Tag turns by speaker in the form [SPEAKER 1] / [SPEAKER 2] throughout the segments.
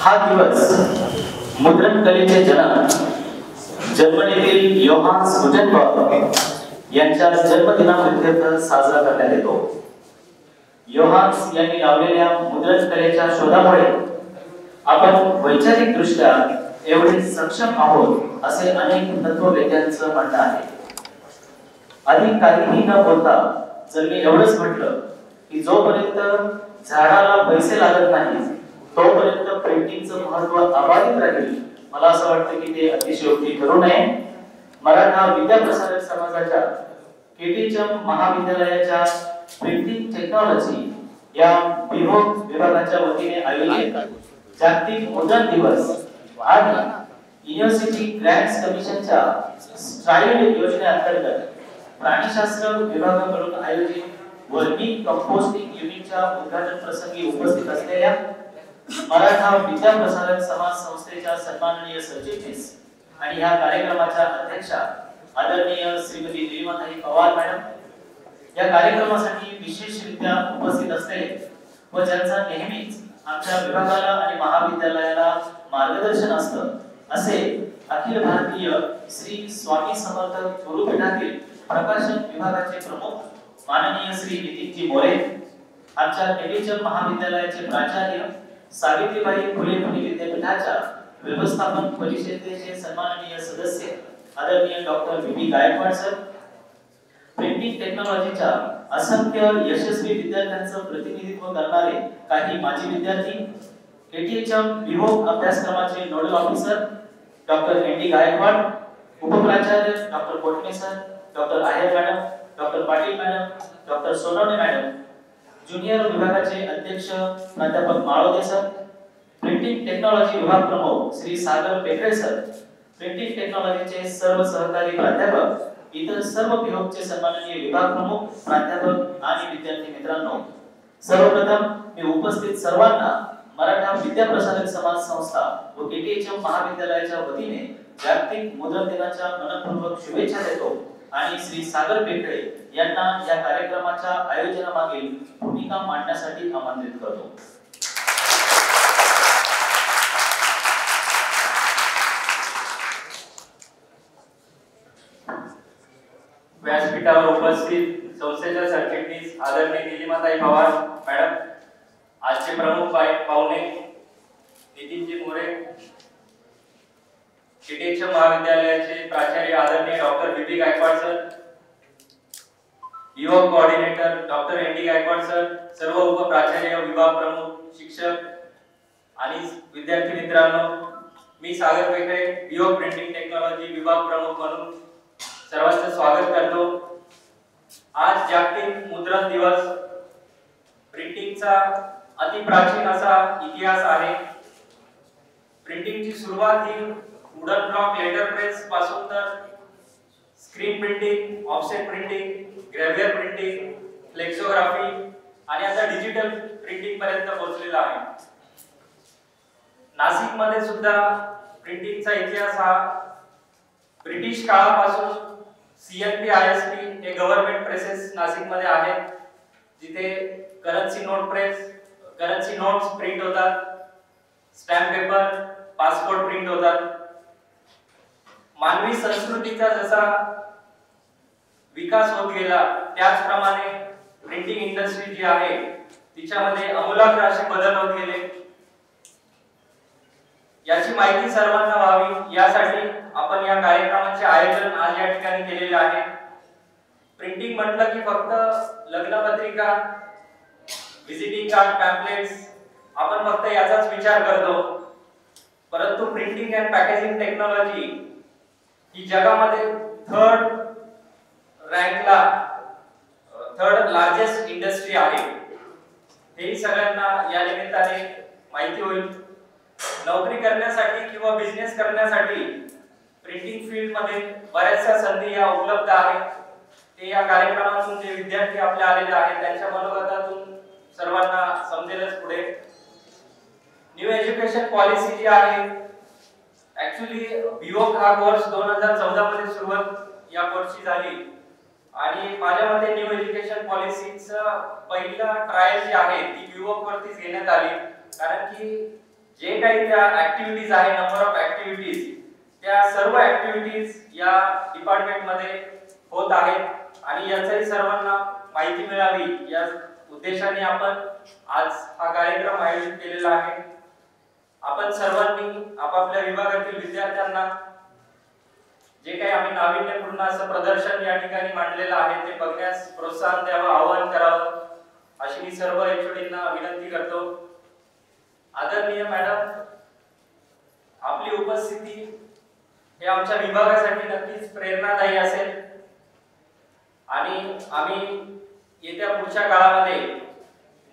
[SPEAKER 1] हा दिवस मुद्रण कलेचे जनक जर्मनीतील योहान्स गुटेनबर्ग यांच्या जन्मदिनानिमित्त साजरा करण्यात येतो. योहान्स यांनी लावलेल्या मुद्रण कलेच्या शोधामुळे आपण वैचारिक दृष्ट्या एवढे सक्षम आहोत असे अनेक तत्ववेत्यांचं म्हणणं आहे. अधिक काहीही न बोलता जर मी एवढंच म्हटलं की जोपर्यंत झाडाला पैसे लागत नाही तोपर्यंत पेंटिंगचं महत्त्व अबाधित राहील, मला असं वाटतं की ते अतिशयोक्ती करू नये. मराठा विद्याप्रसारक समाजाच्या केटीचम महाविद्यालयाच्या प्रिंटिंग टेक्नॉलॉजी या विभागाच्या वतीने आयोजित जागतिक मुद्रण दिवस आणि युनिव्हर्सिटी ग्रँट्स कमिशनच्या स्ट्राइड योजनेअंतर्गत प्राणीशास्त्र विभागाकडून आयोजित वर्मी कंपोस्टिंग युनिटच्या उद्घाटन प्रसंगी उपस्थित असलेल्या मराठा विद्याप्रसारक समाज संस्थेच्या सन्माननीय सरचिटणीस आणि या कार्यक्रमाच्या अध्यक्षा आदरणीय श्रीमती निलिमाताई पवार मॅडम, या कार्यक्रमासाठी विशेषरित्या उपस्थित असलेले व ज्यांचा नेहमीच आमच्या विभागाला आणि महाविद्यालयाला मार्गदर्शन असतं असे अखिल भारतीय श्री स्वामी समर्थ गुरुपीठातील प्रकाशन विभागाचे प्रमुख माननीय श्री नितीनजी मोरे, आमच्या केटीचम महाविद्यालयाचे प्राचार्य सावित्रीबाई फुले पुणे विद्यापीठाच्या व्यवस्थापन परिषदेचे सन्माननीय सदस्य आदरणीय doctor V Gaikwad sir, printing टेक्नॉलॉजीच्या असंख्य यशस्वी विद्यार्थ्यांचं प्रतिनिधित्व करणारे काही माजी विद्यार्थी, केटीएचएम विभोग अभ्यासक्रमाचे nodal officer doctor N D Gaikwad, उपप्राचार्य doctor Kotne sir, doctor Aher madam, doctor Patil madam, doctor Sonawane madam, junior विभागाचे अध्यक्ष प्राध्यापक माळोदे सर, प्रिंटिंग टेक्नॉलॉजी विभाग प्रमुख श्री सागर पेकरे सर, प्रिंटिंग टेक्नॉलॉजीचे सर्व सहकारी प्राध्यापक, इतर सर्व विभागाचे सन्माननीय विभाग प्रमुख, प्राध्यापक आणि विद्यार्थी मित्रांनो, सर्वप्रथम मी उपस्थित सर्वांना मराठा विद्याप्रसारक समाज संस्था व केटीएचएम महाविद्यालयाच्या वतीने जागतिक मुद्रण दिनाच्या मनपूर्वक शुभेच्छा देतो आणि श्री सागर पेकरे यांना या कार्यक्रमाच्या आयोजनामागील भूमिका मांडण्यासाठी आमंत्रित करतो.
[SPEAKER 2] व्यासपीठावर उपस्थित संस्थेच्या सरचिटणीस आदरणीय निलिमाताई पवार मॅडम, आजचे प्रमुख पाहुणे नितीनजी मोरे, केटीएचएम महाविद्यालयाचे प्राचार्य आदरणीय डॉक्टर व्ही गायकवाड सर, युवक coordinator doctor N D Gaikwad sir, सर्व उपप्राचार्य, विभाग प्रमुख, शिक्षक आणि विद्यार्थी मित्रांनो, मी सागर पेकरे युवक प्रिंटिंग टेक्नॉलॉजी विभाग प्रमुख म्हणून सर्वांचं स्वागत करतो. आज जागतिक मुद्रण दिवस. प्रिंटिंगचा अति प्राचीन असा इतिहास आहे. प्रिंटिंगची सुरुवात ही वुडन ब्लॉक लेटर प्रेस पासून तर screen printing, offset printing, gravure printing, flexography आणि आता डिजिटल प्रिंटिंग पर्यंत पोहोचलेला आहे. नाशिक मध्ये सुद्धा प्रिंटिंगचा इतिहास हा ब्रिटिश काळापासून CNP-ISP हे गव्हर्नमेंट प्रेसेस नाशिक मध्ये आहेत, जिथे currency note press, currency notes print होतात, स्टॅम्प पेपर, पासपोर्ट प्रिंट होतात. मानवी संस्कृतीचा जसा विकास होत गेला त्याचप्रमाणे प्रिंटिंग इंडस्ट्री जी आहे तिच्यामध्ये आमूलाग्र असे बदल होत गेले. याची माहिती सर्वांना व्हावी यासाठी आपण या कार्यक्रमाचे आयोजन आज या ठिकाणी केलेले आहे. प्रिंटिंग म्हटलं की फक्त लग्नपत्रिका विजिटिंग कार्ड, पॅम्पलेट्स आपण फक्त याचाच विचार करतो, परंतु प्रिंटिंग अँड पॅकेजिंग टेक्नॉलॉजी ही जगामध्ये थर्ड लार्जेस्ट इंडस्ट्री आहे, हेही सगळ्यांना या निमित्ताने माहिती होईल. नोकरी करण्यासाठी किंवा बिझनेस करण्यासाठी प्रिंटिंग फील्ड मध्ये बऱ्याचशा संधी या उपलब्ध आहेत. ते या कार्यक्रमातून जे विद्यार्थी आपले आलेले आहेत त्यांच्या मनोगतातून सर्वांना समजेलच पुढे. न्यू एज्युकेशन पॉलिसी जी आहे, ऍक्च्युली बीओक हा कोर्स 2014 मध्ये सुरुवात या कोर्सची झाली आणि माझ्या मते न्यू एज्युकेशन पॉलिसीचा पहिला ट्रायल जी आहे ती बीओक वरतीच घेण्यात आली, कारण की जे काही त्या ऍक्टिव्हिटीज आहे, नंबर ऑफ ऍक्टिव्हिटीज, त्या सर्व ऍक्टिव्हिटीज या डिपार्टमेंट मध्ये होत आहेत आणि याचाही सर्वांना माहिती मिळावी या उद्देशाने आपण आज हा कार्यक्रम आयोजित केलेला आहे. आपण सर्वांनी आपापल्या विभागातील विद्यार्थ्यांना जे काही आम्ही नाविन्यपूर्ण असं प्रदर्शन या ठिकाणी मांडलेलं आहे ते बघण्यास प्रोत्साहन द्यावं, आवाहन करावं अशी मी सर्व एचओडींना विनंती करतो. आदरणीय मॅडम, आपली उपस्थिती हे आमच्या विभागासाठी नक्कीच प्रेरणादायी असेल आणि आम्ही येत्या पुढच्या काळामध्ये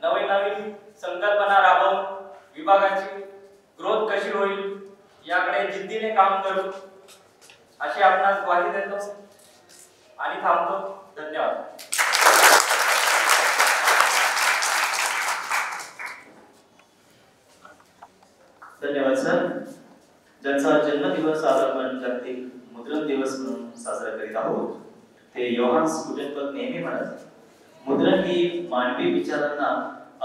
[SPEAKER 2] नवीन संकल्पना राबवून विभागाची ग्रोथ कशी होईल याकडे जिद्दीने काम करू अशी आपणास ग्वाही देतो आणि थांबतो. धन्यवाद.
[SPEAKER 1] धन्यवाद सर. ज्यांचा जन्मदिवस आज आपण जागतिक मुद्रण दिवस म्हणून साजरा करीत आहोत ते योहान्स गुटेनबर्ग नेहमी म्हणत, मुद्रण ही मानवी विचारांना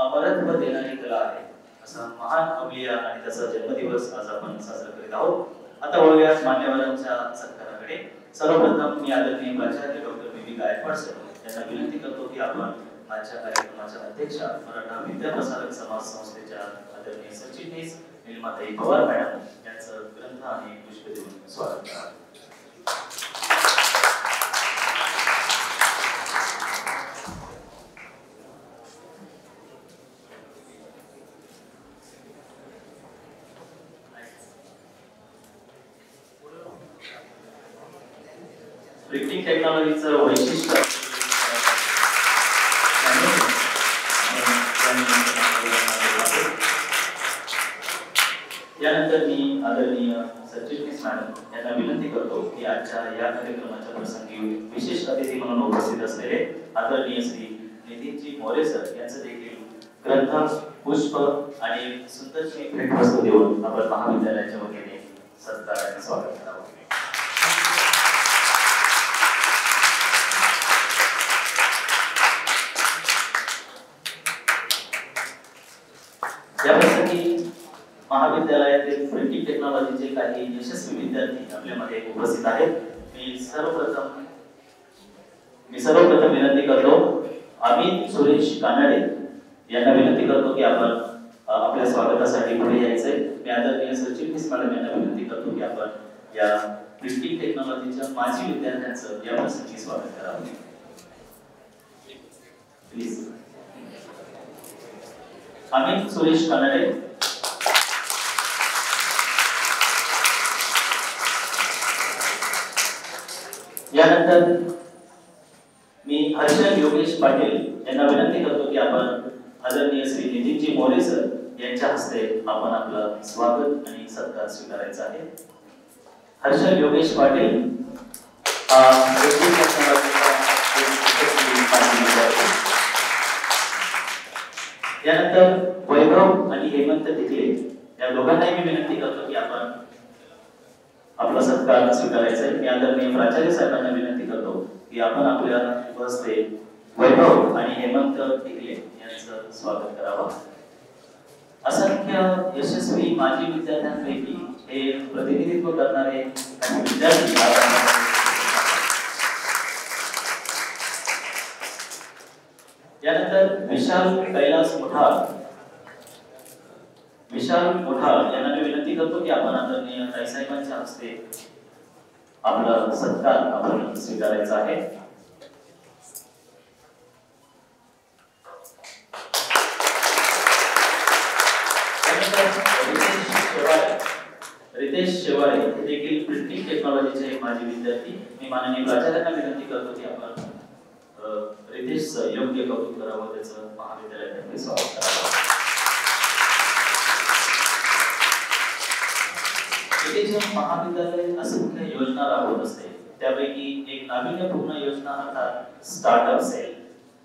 [SPEAKER 1] अमरत्व देणारी कला आहे. असा महान अवलिया आणि त्याचा जन्मदिवस आज आपण साजरा करीत आहोत. आता वळूयात मान्यवरांच्या सत्काराकडे. सर्वप्रथम मी आदरणीय प्राचार्य डॉक्टर बी गायकवाड सर यांना विनंती करतो की आपण आजच्या कार्यक्रमाच्या अध्यक्षा मराठा विद्याप्रसारक समाज संस्थेच्या आदरणीय सरचिटणीस नीलमाताई पवार मॅडम यांचं ग्रंथ आणि पुष्प देऊन स्वागत करा. प्रिंटिंग टेक्नॉलॉजीचं वैशिष्ट्य यानंतर मी आदरणीय सरचिटणीस मॅडम यांना विनंती करतो की आजच्या या कार्यक्रमाच्या प्रसंगी विशेष अतिथी म्हणून उपस्थित असलेले आदरणीय श्री नितीनजी मोरे सर यांचं देखील ग्रंथ, पुष्प आणि सुंदरशी भेटवस्तू देऊन आपण महाविद्यालयाच्या वतीने सत्कार आणि स्वागत करावं. याप्रसंगी महाविद्यालयातील प्रिंटिंग टेक्नॉलॉजीचे काही यशस्वी विद्यार्थी आपल्यामध्ये उपस्थित आहेत. मी सर्वप्रथम विनंती करतो अमित सुरेश कानडे यांना विनंती करतो की आपण आपल्या स्वागतासाठी पुढे यायचंय. मी आदरणीय सरचिटणीस मॅडम यांना विनंती करतो की आपण या प्रिंटिंग टेक्नॉलॉजीच्या माजी विद्यार्थ्यांचं या प्रसंगी स्वागत करावं. प्लीज. अमित सुरेश कानडे. यानंतर मी हर्षल योगेश पाटील यांना विनंती करतो की आपण आदरणीय श्री नितीनजी मोरे सर यांच्या हस्ते आपण आपलं स्वागत आणि सत्कार स्वीकारायचा आहे. हर्षल योगेश पाटील यानंतर वैभव आणि हेमंत तिकले या दोघांनाही मी विनंती करतो की आपण आपला सत्कार स्वीकारायचा आहे. मी आदरणीय प्राचार्य साहेबांना विनंती करतो की आपण आपल्या हस्ते वैभव आणि हेमंत तिकले यांचं स्वागत करावं. असंख्य यशस्वी माजी विद्यार्थ्यांपैकी हे प्रतिनिधित्व करणारे काही विद्यार्थी यानंतर विशाल कैलास मोठाळ यांना मी विनंती करतो की आपण आदरणीय ताईसाहेबांच्या हस्ते आपला सत्कार आपण स्वीकारायचा आहे. रितेश शेवाळे हे देखील प्रिंटिंग टेक्नॉलॉजीचे माजी विद्यार्थी. मी माननीय प्राचार्यांना विनंती करतो की आपण रितेश योग्य कौतुक करावं, त्याचं महाविद्यालयात स्वागत करावं. रितेश महाविद्यालय असंख्य योजना राबवत असते, त्यापैकी एक नाविन्यपूर्ण योजना अर्थात स्टार्टअप सेल.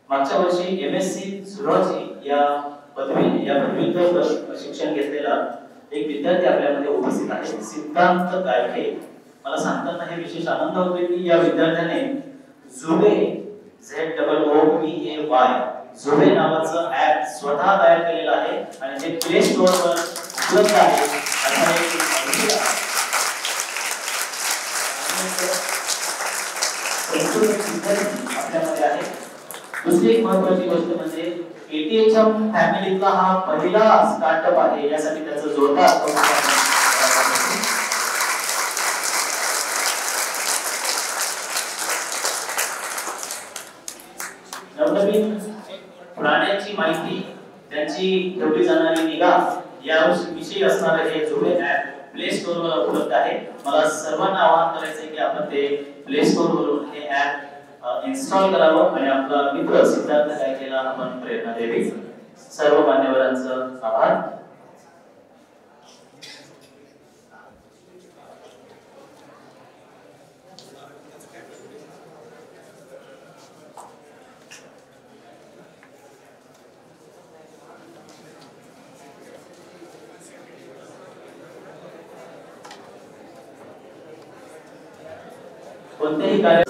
[SPEAKER 1] मागच्या वर्षी MSc झुलॉजी या पदवीधर शिक्षण घेतलेला एक विद्यार्थी आपल्यामध्ये उपस्थित आहे, सिद्धांत गायके. मला सांगताना हे विशेष आनंद होतो की या विद्यार्थ्याने झुबे ZOOBAY झुबे नावाचं ऍप स्वतः तयार केलेलं आहे आणि ते प्ले स्टोअर वर उपलब्ध आहे. असा एक आपल्यामध्ये आहे. दुसरी एक महत्त्वाची गोष्ट म्हणजे ATHM फॅमिलीतला हा पहिला स्टार्टअप आहे, यासाठी त्याचं जोरदार नवनवीन प्राण्यांची माहिती, त्यांची ठेवली जाणारी निगा याविषयी असणारे हे झुबे ऍप प्ले स्टोअर वर उपलब्ध आहे. मला सर्वांना आवाहन करायचं आहे की आपण ते प्ले स्टोअर वरून हे ऍप इन्स्टॉल करावं आणि आपला मित्र सिद्धार्थ गायकेला आपण प्रेरणा द्यावी. सर्व मान्यवरांचं आभार. कोणतेही कार्य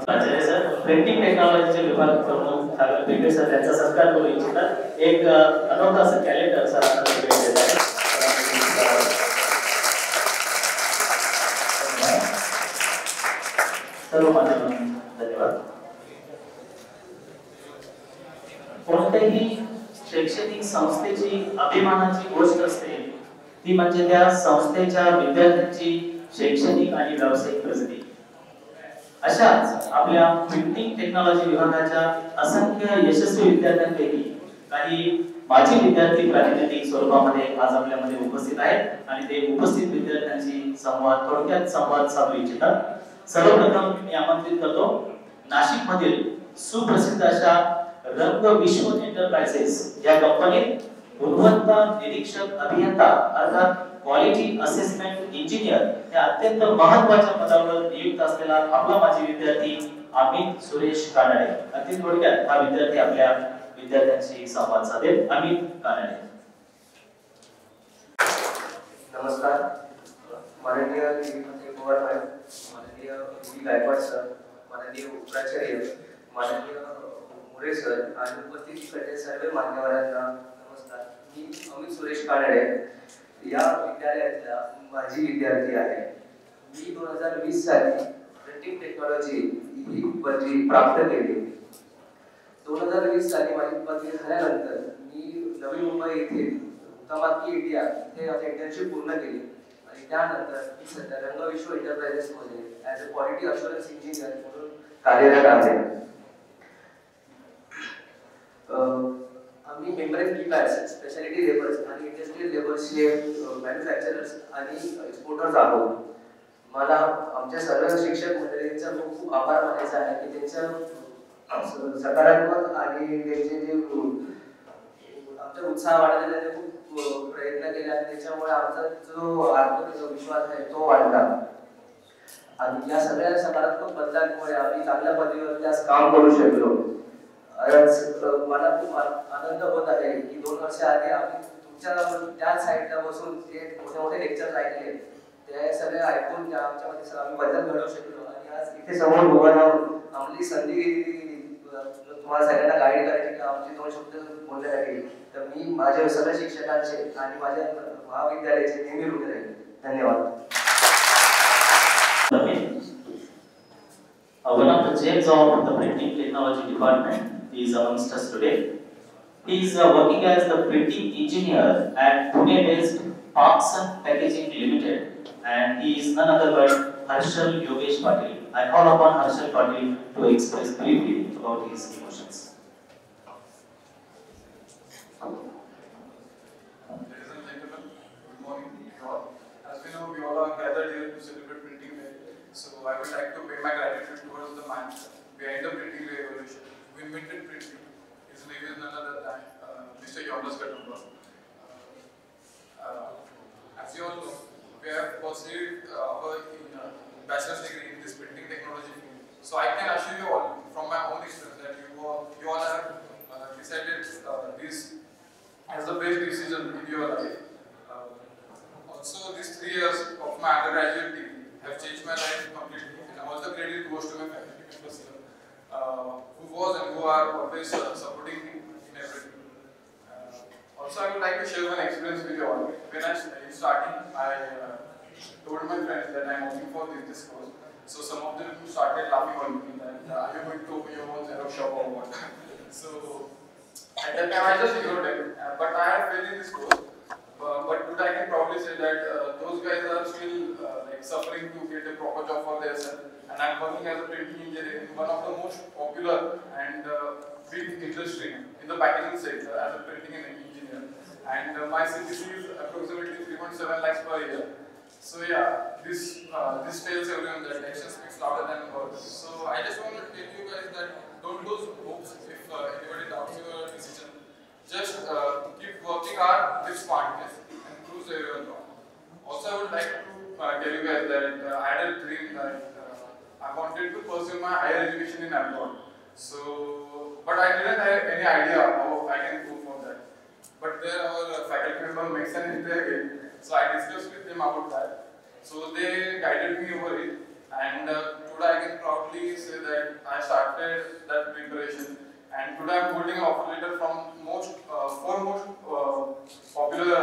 [SPEAKER 1] आचार्य सर प्रिंटिंग टेक्नॉलॉजीचे विभाग प्रमुख सागर पेटे सर यांचा सत्कार करू इच्छितात. एक अनोखा असं कॅलेंडर सर आपल्याला भेट देत आहे. सर्व मान्यवरांना धन्यवाद. कोणत्याही शैक्षणिक संस्थेची अभिमानाची गोष्ट असते ती म्हणजे त्या संस्थेच्या विद्यार्थ्यांची शैक्षणिक आणि व्यावसायिक प्रगती. अशाच आपल्या प्रिंटिंग टेक्नॉलॉजी विभागाच्या असंख्य यशस्वी विद्यार्थ्यांपैकी काही माजी विद्यार्थी प्रातिनिधिक स्वरूपामध्ये आज आपल्यामध्ये उपस्थित आहेत आणि ते उपस्थित विद्यार्थ्यांशी थोडक्यात संवाद साधू इच्छितात. सर्वप्रथम मी आमंत्रित करतो नाशिक मधील सुप्रसिद्ध अशा रंग विश्व एंटरप्राइजेस या कंपनीत गुणवत्ता निरीक्षक अभियंता अर्थात क्वालिटी असेसमेंट इंजिनियर या अत्यंत महत्त्वाच्या पदावर नियुक्त असलेला आपला माजी विद्यार्थी अमित सुरेश कानडे. अगदी थोडक्यात हा विद्यार्थी आपल्या विद्यार्थ्यांशी संवाद साधेल. अमित कानडे.
[SPEAKER 3] नमस्कार. माननीय कुमार मॅडम, माननीय गायकवाड सर, माननीय प्राचार्य, माननीय मुरे सर आणि उपस्थित इकडे सर्व मान्यवरांना नमस्कार. मी अमित सुरेश कानडे या विद्यालयातला माजी विद्यार्थी आहे. मी 2020 साली प्रिंटिंग टेक्नॉलॉजी ही पदवी प्राप्त केली. 2020 साली माझी पदवी झाल्यानंतर मी नवी मुंबई येथे तमाकी इंडिया इथे आपली इंटर्नशिप पूर्ण केली आणि त्यानंतर मी सध्या रंग विश्व एंटरप्राइजेस मध्ये as a quality assurance engineer म्हणून कार्यरत आहे. आम्ही मेम्ब्रेन कीपॅड्स, स्पेशालिटी लेबल्स आणि इंडस्ट्रियल लेबल्सचे मॅन्युफॅक्चरर्स आणि एक्सपोर्टर्स आहोत. मला आमच्या सर्व शिक्षक मंडळींचा खूप आभार मानायचा आहे की त्यांच्या सकारात्मक आणि त्यांचे जे आमचा उत्साह वाढवण्याचा ते खूप प्रयत्न केले आणि त्याच्यामुळे आमचा जो आत्मविश्वास आहे तो वाढला आणि या सगळ्या सकारात्मक बदलांमुळे आम्ही चांगल्या पदवीवर आज काम करू शकलो. मला खूप आनंद होत आहे की 2 वर्ष आधी आम्ही तुमच्या त्या साईडला बसून जे मोठे मोठे लेक्चर्स ऐकले ते सगळे ऐकून आमच्यामध्ये आम्ही बदल घडवू शकलो आणि आज इथे समोर उभा राहून आम्ही संधी तुम्हाला सगळ्यांना गाईड करायची की आमचे 2 शब्द बोलण्यासाठी. तर मी माझ्या सगळ्या शिक्षकांचे आणि माझ्या महाविद्यालयाचे नेहमी ऋणी राहील. धन्यवाद.
[SPEAKER 1] One of the chains of the printing technology department is amongst us today. He is working as the printing engineer at Pune-based Parkson Packaging Limited, and he is none other but Harshal Yogesh Patil. I call upon Harshal Patil to express briefly about his emotions.
[SPEAKER 4] Ladies and gentlemen, name is none other than Mr. Jonas Katumba. As you all know, we have pursued our bachelor's degree in this printing technology field. So I can assure you all from my own experience that you all have decided this as the best decision in your life. Also, these 3 years of my undergraduate degree have changed my life completely, and all the credit goes to my faculty members here, who was and who are always supporting me in everything. Also, I would like to share one experience with you all. When I started, I told my friends that I am looking for this course. So some of them started laughing on me that are you going to open your own Xerox shop or what? So at that time I just ignored them. But I have failed in this course. But today I can probably say that those guys are still like suffering to get a proper job for themselves. And I'm working as a printing engineer in one of the most popular and big industry in the packaging sector as a printing engineer. And my CTC is approximately 3.7 lakhs per year. So yeah, this tells everyone that action speaks louder than words. So I just want to tell you guys that don't lose hopes if anybody doubts your decision. Just keep working hard with smartness and cruise everyone wrong. Also, I would like to tell you guys that I had a dream that I wanted to pursue my higher education in abroad. So, but I didn't have any idea how I can go for that. But there our faculty member makes an interview. So I discussed with them about that. So they guided me over it, and today I can proudly say that I started that preparation. And today I am holding an offer letter from four most popular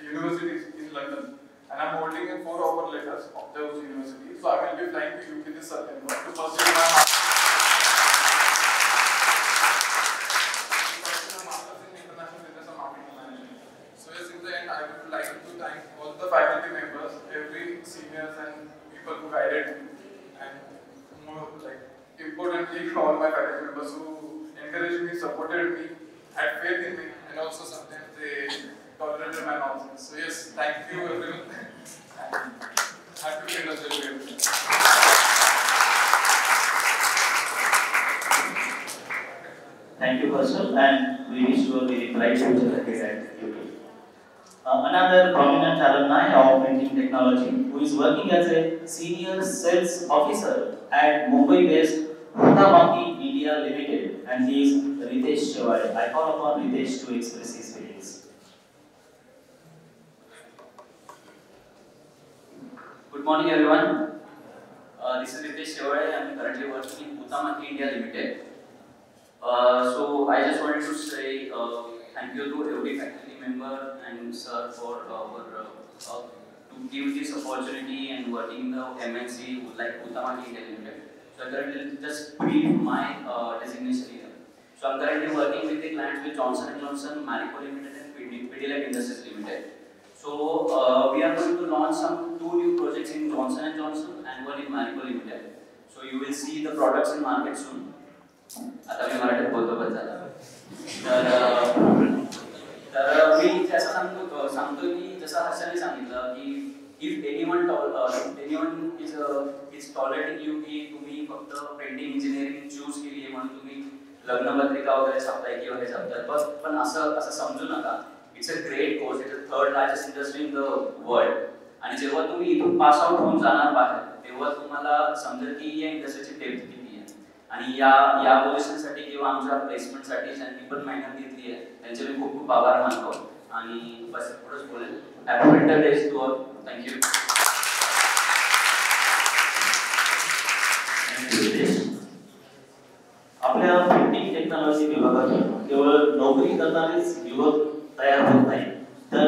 [SPEAKER 4] universities in London, and I am holding in 4 offer letters of those universities. So I will be flying to UK this September to pursue my master's in international business and marketing management. So yes, in the end, I would like to thank all the faculty members, every seniors and people who guided me, and more importantly, all my faculty members who encouraged me, supported me, had faith in me, and also sometimes they tolerated my nonsense. So yes, thank you everyone, and happy Industry Day.
[SPEAKER 1] Thank you, Kaushal, and we wish you a very bright future ahead at UK. Another prominent alumni of printing technology who is working as a senior sales officer at Mumbai-based Huhtamaki India Limited, and he is Ritesh Shewade. I call upon Ritesh to express his feelings.
[SPEAKER 5] Good morning, everyone. This is Ritesh Shewade. I am currently working in Huhtamaki India Limited. So I just wanted to say thank you to every faculty member and sir for to give this opportunity and working in the MNC like Huhtamaki India Limited. So I currently just brief my designation here. So I'm currently working with the clients with Johnson & Johnson, Marico Limited and Pidilite Industries Limited. So we are going to launch 2 new projects in Johnson & Johnson and 1 in Marico Limited. So you will see the products in market soon. आता मी मराठीत बोलतो बस झालं तर मी असं सांगतो की जसं हर्षाने सांगितलं की if anyone is tolerating you की तुम्ही फक्त प्रिंटिंग इंजिनिअरिंग चूज केली आहे म्हणून तुम्ही लग्नपत्रिका वगैरे छापताय किंवा हे छापताय बस पण असं समजू नका it's a great course it's a 3rd largest industry in the world आणि जेव्हा तुम्ही इथून पास आउट होऊन जाणार बाहेर तेव्हा तुम्हाला समजेल की या इंडस्ट्रीची डेप्थ किती आहे आणि या पोझिशनसाठी किंवा आमच्या प्लेसमेंटसाठी ज्यांनी पण मेहनत घेतली आहे त्यांचे मी खूप खूप आभार मानतो आणि बस एवढंच बोलेल happy winter days to all thank you
[SPEAKER 1] आपल्या प्रिंटिंग टेक्नॉलॉजी विभागात केवळ नोकरी करणारेच युवक तयार होत नाही तर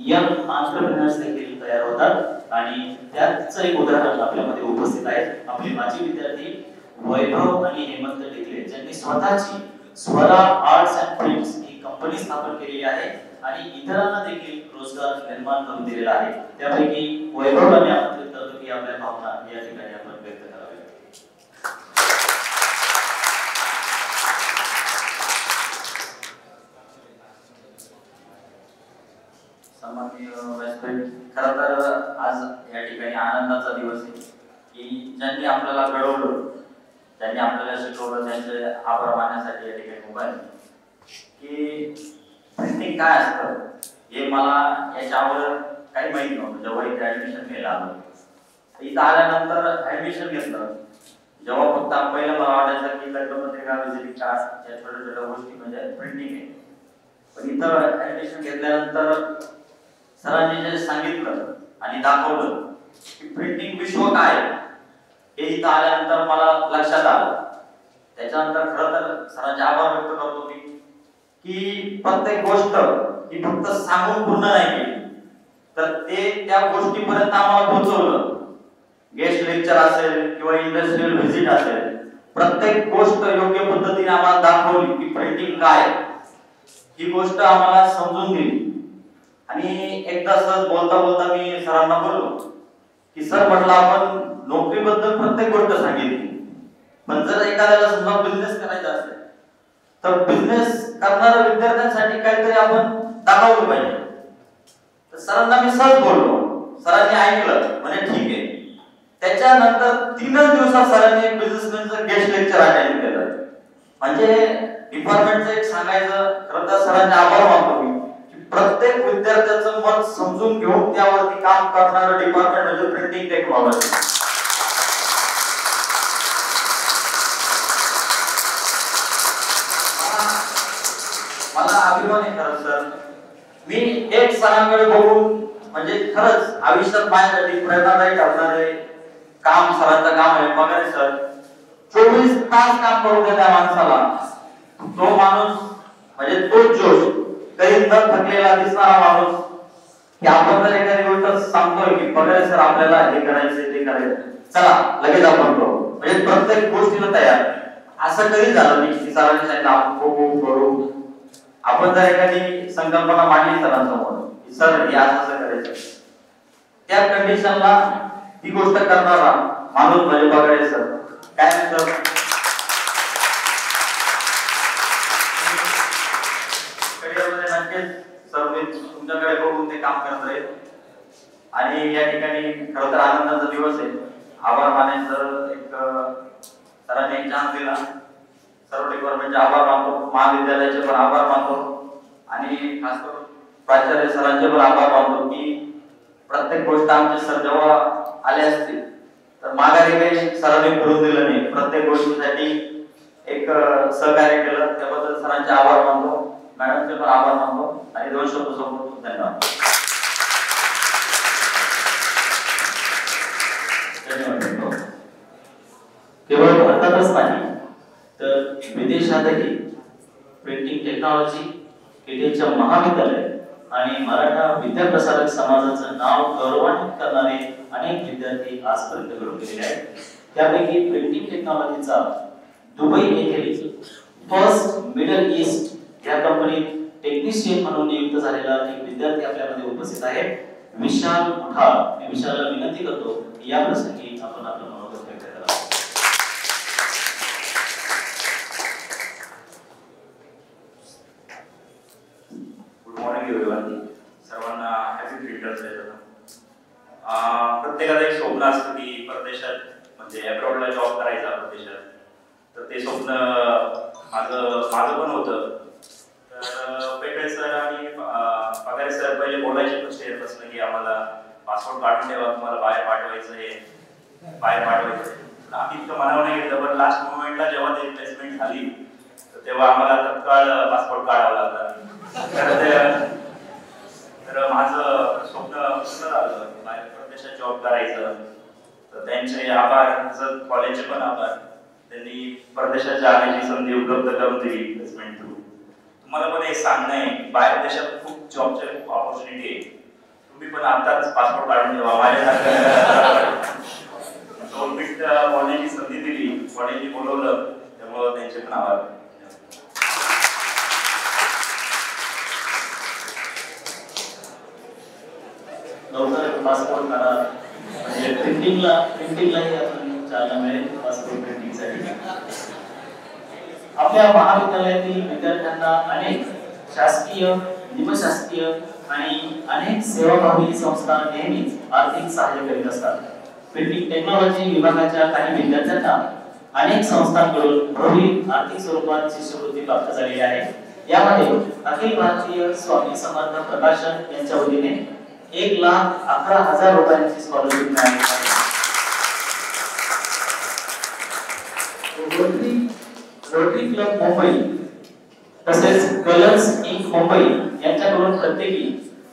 [SPEAKER 1] यंग एंटरप्रेन्योर्स देखील तयार होतात आणि त्याचं एक उदाहरण आपल्यामध्ये उपस्थित आहे आपले माजी विद्यार्थी वैभव आणि हेमंत टेकले ज्यांनी स्वतःची Swara arts and prints he company स्थापन केलेली आहे आणि इतरांना देखील रोजगार निर्माण करून दिलेला आहे त्यापैकी वैभवाने आमंत्रित करतो की आपल्या भावना या ठिकाणी आपण व्यक्त कराव्या
[SPEAKER 5] सन्माननीय व्यासपीठ खरं तर आज या ठिकाणी आनंदाचा दिवस आहे की ज्यांनी आपल्याला घडवलं त्यांनी आपल्याला शिकवलं, त्यांचे आभार मानण्यासाठी या ठिकाणी उभा आहे. की प्रिंटिंग काय असतं हे मला याच्या अगोदर काही माहिती नव्हतं. जेव्हा इथे ऍडमिशन घ्यायला आलो, इथं आल्यानंतर ऍडमिशन घेतलं, जेव्हा फक्त पहिलं मला वाटायचं की लग्नपत्रिका, विजिटिंग कार्ड या छोट्या छोट्या गोष्टी म्हणजे प्रिंटिंग आहे. पण इथं ऍडमिशन घेतल्यानंतर सरांनी जे सांगितलं आणि दाखवलं की प्रिंटिंग विश्व काय हे इथं आल्यानंतर मला लक्षात आलं. त्याच्यानंतर खरं तर सरांचे आभार व्यक्त करतो मी की प्रत्येक गोष्ट ही फक्त सांगून पूर्ण नाही केली, तर ते त्या गोष्टीपर्यंत आम्हाला पोहोचवलं. गेस्ट लेक्चर असेल किंवा इंडस्ट्रियल व्हिजिट असेल, प्रत्येक गोष्ट योग्य पद्धतीने आम्हाला दाखवली की प्रिंटिंग काय ही गोष्ट आम्हाला समजून दिली. आणि एकदा सहज बोलता बोलता मी सरांना बोललो की सर म्हटलं आपण नोकरीबद्दल प्रत्येक गोष्ट सांगितली, पण जर एखाद्याला समजा बिझनेस करायचा असेल तर बिझनेस करणाऱ्या विद्यार्थ्यांसाठी काहीतरी आपण दाखवलं पाहिजे. तर सरांना मी सहज बोललो, सरांनी ऐकलं, म्हणजे ठीक आहे. त्याच्यानंतर 3च दिवसात सरांनी बिझनेसमॅनचं गेस्ट लेक्चर अटेंड केलं. म्हणजे डिपार्टमेंटचं एक सांगायचं खरं तर सरांचे आभार मानतो मी की प्रत्येक विद्यार्थ्याचं मत समजून घेऊन त्यावरती काम करणारं डिपार्टमेंट म्हणजे प्रिंटिंग टेक्नॉलॉजी. मला अभिमान आहे खरंच सर. मी एक सरांकडे बघून म्हणजे खरंच आयुष्यात माझ्यासाठी प्रेरणादायी ठरणारे काम सरांचं काम आहे. बघा सर 24 तास काम करू द्या त्या माणसाला, तो माणूस म्हणजे तोच जोश, कधी न थकलेला दिसणारा माणूस की आपण जर एखादी गोष्ट सांगतोय की बघा सर आपल्याला हे करायचं ते करायचं, चला लगेच आपण करू, म्हणजे प्रत्येक गोष्टीला तयार. असं कधी झालं नाही की सरांनी सांगितलं आपण करू. आपण जर एखादी संकल्पना मांडली सरांसमोर सर हे असं करायचं, त्या कंडिशनला ती गोष्ट करणारा माणूस म्हणजे बघायचं सर काय सर. करिअरमध्ये नक्कीच सर मी तुमच्याकडे बघून ते काम करत आहे. आणि या ठिकाणी खरं तर आनंदाचा दिवस आहे. आभार मानायचं एक सरांनी एक चान्स दिला. सर्व डिपार्टमेंटचे आभार मानतो, महाविद्यालयाचे पण आभार मानतो आणि खास करून प्राचार्य सरांचे पण आभार मानतो की प्रत्येक गोष्ट आमचे सर जेव्हा आले असतील तर माघारी काही सरांनी करून दिलं नाही. प्रत्येक गोष्टीसाठी एक सहकार्य केलं, त्याबद्दल सरांचे आभार मानतो, मॅडमचे पण आभार मानतो आणि 2 शब्द संबोधतो. धन्यवाद.
[SPEAKER 1] केवळ भारतातच नाही तर विदेशातही प्रिंटिंग टेक्नॉलॉजी केटीच्या महाविद्यालय आणि मराठा विद्याप्रसारक समाजाचं नाव गौरवान्वित करणारे अनेक विद्यार्थी आजपर्यंत घडून गेलेले आहेत. त्यापैकी प्रिंटिंग टेक्नॉलॉजीचा दुबई येथील फर्स्ट मिडल ईस्ट या कंपनीत टेक्निशियन म्हणून नियुक्त झालेला एक विद्यार्थी आपल्यामध्ये उपस्थित आहे, विशाल मुठाळ. मी विशालला विनंती करतो की या प्रसंगी आपण आपलं मनोगत व्यक्त करा.
[SPEAKER 6] Good morning everyone. सर्वांना हॅपी प्रिंटर्स डे. प्रत्येकाला एक स्वप्न असतं की परदेशात म्हणजे अब्रॉडला जॉब करायचा परदेशात. तर ते स्वप्न माझं पण होतं. तर पेटे सर आणि पगारे सर पहिले बोलायचे पण स्टेजपासून की आम्हाला पासपोर्ट काढून ठेवा, तुम्हाला बाहेर पाठवायचं आहे, बाहेर पाठवायचं आहे. आम्ही इतकं मनावर नाही घेतलं, पण लास्ट मोमेंटला जेव्हा ते प्लेसमेंट झाली तर तेव्हा आम्हाला तत्काळ पासपोर्ट काढावा लागला. तर माझं स्वप्न पूर्ण झालं, बाहेर परदेशात जॉब करायचं. तर त्यांचे आभार, तसंच कॉलेजचे पण आभार, त्यांनी परदेशात जाण्याची संधी उपलब्ध करून दिली प्लेसमेंट थ्रू. तुम्हाला पण हे सांगणं आहे की बाहेर देशात खूप जॉबचे खूप ऑपॉर्च्युनिटी आहे. तुम्ही पण आताच पासपोर्ट काढून ठेवा. माझ्यासारखं कॉलेजची संधी दिली, कॉलेजने बोलवलं, त्यामुळं त्यांचे पण आभार.
[SPEAKER 1] लवकर पासपोर्ट काढा, म्हणजे प्रिंटिंगलाही आपण चालना मिळेल पासपोर्ट प्रिंटिंगसाठी. आपल्या महाविद्यालयातील विद्यार्थ्यांना अनेक शासकीय, निमशासकीय आणि अनेक सेवाभावी संस्था नेहमीच आर्थिक सहाय्य करीत असतात. प्रिंटिंग टेक्नॉलॉजी विभागाच्या काही विद्यार्थ्यांना अनेक संस्थांकडून भौतिक आर्थिक स्वरूपात शिष्यवृत्ती प्राप्त झालेली आहे. यामध्ये अखिल भारतीय स्वामी समर्थ प्रकाशन यांच्या वतीने 1,11,000 रुपयांची स्कॉलरशिप मिळाली आहे. रोटरी क्लब मुंबई तसेच कलर्स इंक मुंबई यांच्याकडून प्रत्येकी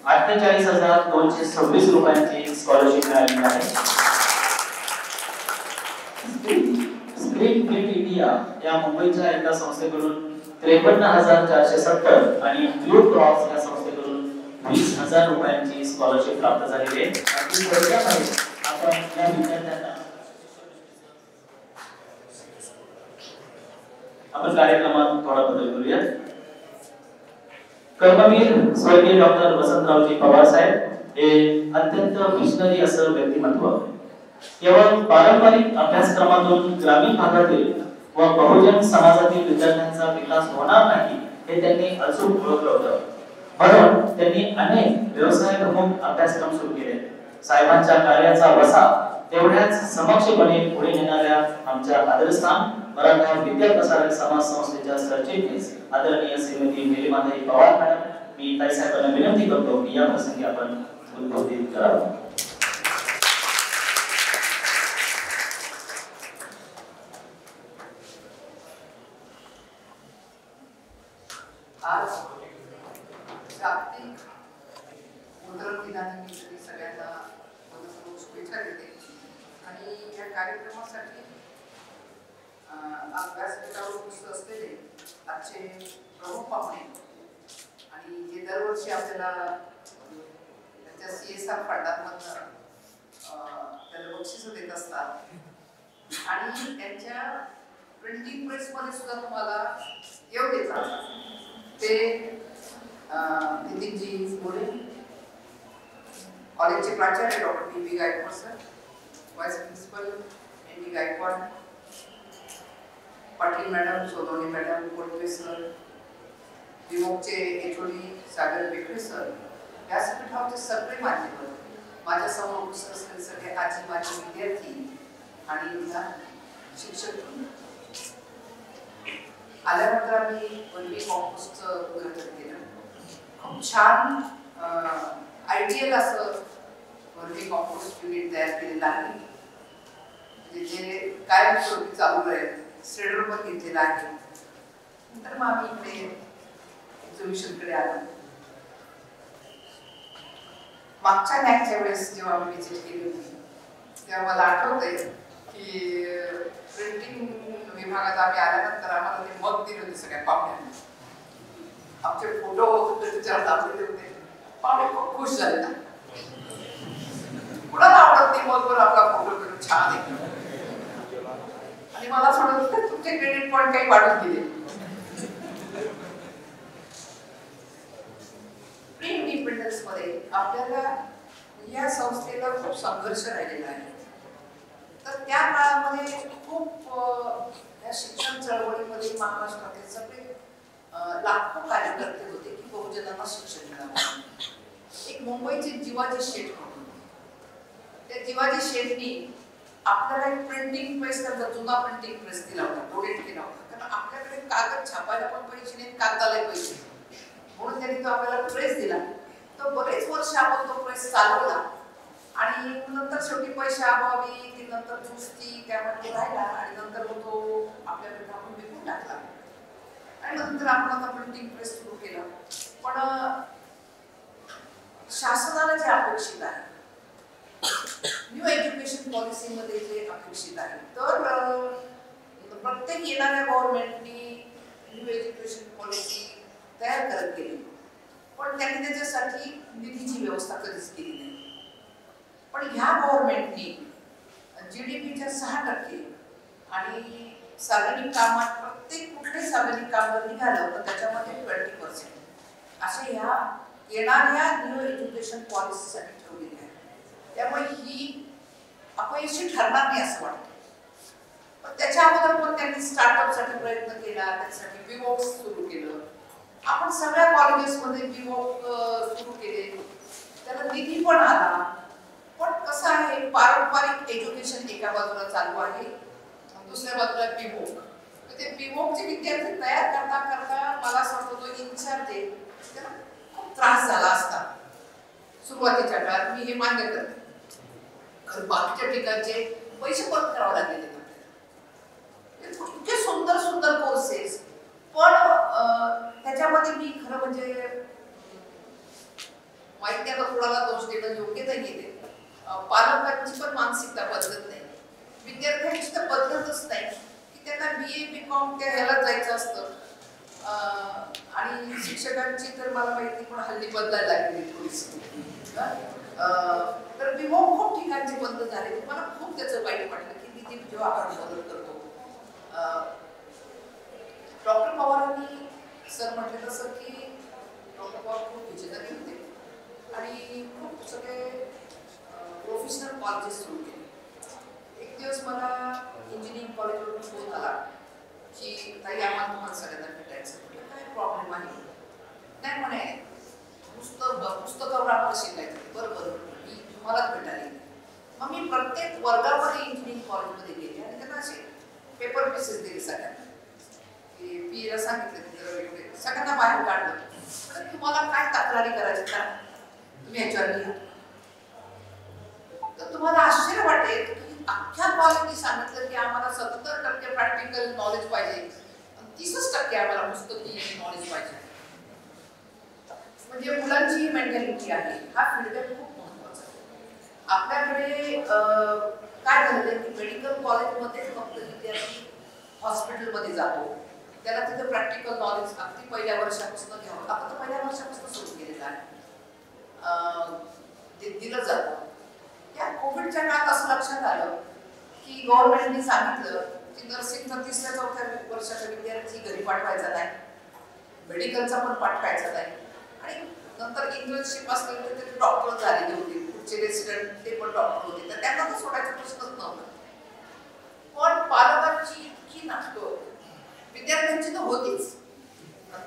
[SPEAKER 1] 48,226 रुपयांची स्कॉलरशिप मिळाली आहे. स्क्रीन प्रिंट इंडिया या मुंबईच्या एका संस्थेकडून 53,470 आणि ब्लू क्रॉस या संस्थेकडून 20,000 रुपयांची स्कॉलरशिप प्राप्त झालेली आहे. आपण या विद्यार्थ्यांना आपण कार्यक्रमात थोडा बदल करूया. कर्मवीर स्वर्गीय डॉक्टर वसंतरावजी पवार साहेब हे अत्यंत विशनरी असं व्यक्तिमत्व. केवळ पारंपरिक अभ्यासक्रमातून ग्रामीण भागातील व बहुजन समाजातील विद्यार्थ्यांचा विकास होणार नाही हे त्यांनी अचूक ओळखलं होतं. म्हणून त्यांनी अनेक व्यवसायाभिमुख अभ्यासक्रम सुरू केले. साहेबांच्या कार्याचा वसा तेवढ्याच समक्षपणे पुढे नेणाऱ्या आमच्या आदरस्थान मराठा विद्या प्रसारक समाज संस्थेच्या सरचिटणीस आदरणीय श्रीमती नीलिमाताई पवार मॅडम, मी ताई साहेबांना विनंती करतो की या प्रसंगी आपण उद्बोधित करावं.
[SPEAKER 7] आज जागतिक मुद्रण दिनानिमित्त मी सगळ्यांना मनपूर्वक शुभेच्छा देते आणि या कार्यक्रमासाठी अभ्यासक्रमावर उपस्थित असलेले आजचे प्रमुख पाहुणे आणि जे दरवर्षी आपल्याला त्यांच्या CSR फंडांमधनं त्याला बक्षिसं देत असतात आणि त्यांच्या प्रिंटिंग प्रेसमध्ये सुद्धा तुम्हाला योग्य चालतात ते नितीनजी मोरे, कॉलेजचे प्राचार्य doctor PB Gaikwad sir, vice principal ND Gaikwad, Patil madam, Sonawane madam, Kotwe sir, विमोकचे HOD सागर बेकरे सर, व्यासपीठावरचे सगळे मान्यवर, माझ्या समोर उपस्थित असलेले सगळे आजी माजी विद्यार्थी आणि शिक्षक आल्यानंतर आम्ही वर्मी कॉम्पोस्टचं उद्घाटन केलं. खूप छान आयडियल असं वर्मी कॉम्पोस्ट युनिट तयार केलेलं आहे, जे कायमस्वरूपी चालू राहील. स्ट्रेडर पण घेतलेला आहे. नंतर मग आम्ही इकडे एक्झिबिशनकडे आलो. मागच्या नॅकच्या वेळेस जेव्हा आम्ही विजिट केली होती तेव्हा मला आठवतंय की प्रिंटिंग विभागात आम्ही आल्यानंतर आम्हाला ते मग दिले होते सगळ्या पाहुण्यांनी. आमचे फोटो होते त्याच्यावर दाखवले होते. पाहुणे खूप खुश झाले. कुणाला आवडत नाही मगवर आपला फोटो करून छान आहे. आणि मला थोडं तुमचे क्रेडिट पण काही वाढून दिले. प्री इंडिपेंडन्स मध्ये आपल्याला या संस्थेला खूप संघर्ष राहिलेला आहे. तर त्या काळामध्ये खूप या शिक्षण चळवळीमध्ये महाराष्ट्रातील सगळे लाखो कार्यकर्ते होते की बहुजनांना शिक्षण मिळावं. एक मुंबईचे जिवाजी शेठ म्हणून त्या जिवाजी शेठनी आपल्याला एक प्रिंटिंग प्रेस, त्यांचा जुना प्रिंटिंग प्रेस दिला होता, डोनेट केला होता. कारण आपल्याकडे कागद छापायला पण पैसे नाही, कागदाला पैसे, म्हणून त्यांनी तो आपल्याला प्रेस दिला. तर बरेच वर्ष आपण तो प्रेस चालवला आणि नंतर शेवटी पैसे अभावी ती नंतर दुसती त्यामध्ये राहिला आणि नंतर तो आपल्याकडे आपण विकून टाकला आणि नंतर आपण आता प्रिंटिंग प्रेस सुरू केला. पण शासनाला जे अपेक्षित आहे, न्यू एज्युकेशन पॉलिसी मध्ये जे अपेक्षित आहे, तर प्रत्येक येणाऱ्या गव्हर्नमेंटनी न्यू एज्युकेशन पॉलिसी तयार करत गेली. पण त्यांनी त्याच्यासाठी निधीची व्यवस्था कधीच केली नाही. पण ह्या गव्हर्नमेंटनी GDPच्या 6% आणि सार्वजनिक कामात प्रत्येक कुठले सार्वजनिक काम जर निघालं तर त्याच्यामध्ये 20% असे ह्या येणाऱ्या न्यू एज्युकेशन पॉलिसीसाठी ठेवलेले आहे. त्यामुळे ही अपयशी ठरणार नाही असं वाटतं. पण त्याच्या अगोदर पण त्यांनी स्टार्टअपसाठी प्रयत्न केला, त्यासाठी विवोक सुरू केलं. आपण सगळ्या कॉलेजेसमध्ये विवोक सुरू केले, त्याला निधी पण आला. पण कसं आहे, पारंपरिक एज्युकेशन एका बाजूला चालू आहे, दुसऱ्या बाजूला पीओक. तर ते पीओकचे विद्यार्थी तयार करता करता मला असं वाटतं तो इन्चार्ज आहे त्याला खूप त्रास झाला असता सुरुवातीच्या काळात. मी हे मान्य करते, कारण बाकीच्या ठिकाणचे पैसे परत करावे लागलेले इतके सुंदर सुंदर कोर्सेस, पण त्याच्यामध्ये मी खरं म्हणजे माहित नाही का कोणाला दोष देणं योग्य नाही गेले. पालकांची पण मानसिकता बदलत नाही, विद्यार्थ्यांची तर बदलतच नाही की त्यांना BA BCom त्या ह्याला जायचं असतं. आणि शिक्षकांची तर मला माहिती पण हल्ली बदलायला लागली थोडीशी. तर BCom खूप ठिकाणचे बंद झाले. मला खूप त्याचं वाईट वाटलं की तिथे जेव्हा आपण मदत करतो. डॉक्टर पवारांनी सर म्हटलं तसं की डॉक्टर पवार खूप विजनरी होते आणि खूप सगळे प्रोफेशनल कॉलेजेस सुरू केले. एक दिवस मला इंजिनिअरिंग कॉलेजवरून फोन आला की ताई आम्हाला तुम्हाला सगळ्यांना भेटायचं. काय प्रॉब्लेम आहे? नाही म्हणे पुस्तकावर आपण शिकायचं. बरोबर, मी तुम्हालाच भेटायला येते. मग मी प्रत्येक वर्गामध्ये इंजिनिअरिंग कॉलेजमध्ये गेले आणि त्यांना असे पेपर पीसेस दिले सगळ्यांना. पीला सांगितलं सगळ्यांना बाहेर काढलं. तुम्हाला काय तक्रारी करायची का तुम्ही याच्यावर लिहा. तर तुम्हाला आश्चर्य वाटेल की अख्ख्या कॉलेजनी सांगितलं की आम्हाला 70% प्रॅक्टिकल नॉलेज पाहिजे आणि 30% आम्हाला पुस्तकी नॉलेज पाहिजे. म्हणजे मुलांची मेंटॅलिटी आहे. हा फीडबॅक खूप महत्वाचा आहे. आपल्याकडे काय झालं की मेडिकल कॉलेजमध्ये फक्त विद्यार्थी हॉस्पिटलमध्ये जातो, त्याला तिथे प्रॅक्टिकल नॉलेज अगदी पहिल्या वर्षापासून घ्यावं. आपण तर पहिल्या वर्षापासून सुरू केलेलं आहे, ते दिलं जातं. या कोविडच्या काळात असं लक्षात आलं की गव्हर्नमेंटने सांगितलं की नर्सिंगचा 3ऱ्या-4थ्या वर्षाचा विद्यार्थी घरी पाठवायचा नाही, मेडिकलचा पण पाठवायचा नाही. आणि नंतर इंटर्नशिप असलेले ते डॉक्टर झालेले होते, पुढचे रेसिडेंट ते पण डॉक्टर होते, तर त्यांना तर सोडायचा प्रश्नच नव्हता. पण पालकांची इतकी नाटकं, विद्यार्थ्यांची तर होतीच,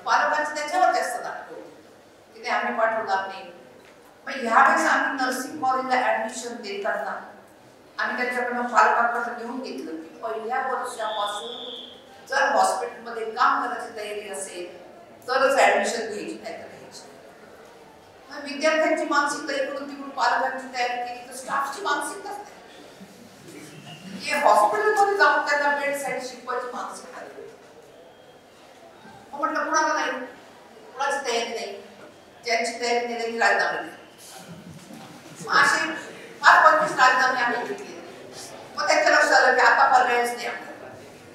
[SPEAKER 7] पालकांची त्याच्यावर जास्त नाटकं होती की ते आम्ही पाठवणार नाही. मग ह्यावेळेस आम्ही नर्सिंग कॉलेजला ऍडमिशन देताना आम्ही त्याच्याकडनं पालकांकडे घेऊन घेतलं की पहिल्या वर्षापासून जर हॉस्पिटलमध्ये काम करायची तयारी असेल तरच ऍडमिशन घ्यायची, नाही तर घ्यायची. मग विद्यार्थ्यांची मानसिकता इकडून तिकडून पालकांची तयारी केली तर स्टाफची मानसिकता हॉस्पिटलमध्ये जाऊन त्यांना बेड साईड शिकवायची मानसिकता. मग म्हटलं कुणाला नाही, कुणाची तयारी नाही, ज्यांची तयारी नाही त्यांनी राजीनामे दिले. असे 5-25 राजीनामे आम्ही घेतले. मग त्यांच्या लक्षात आलं की आता पर्यायच नाही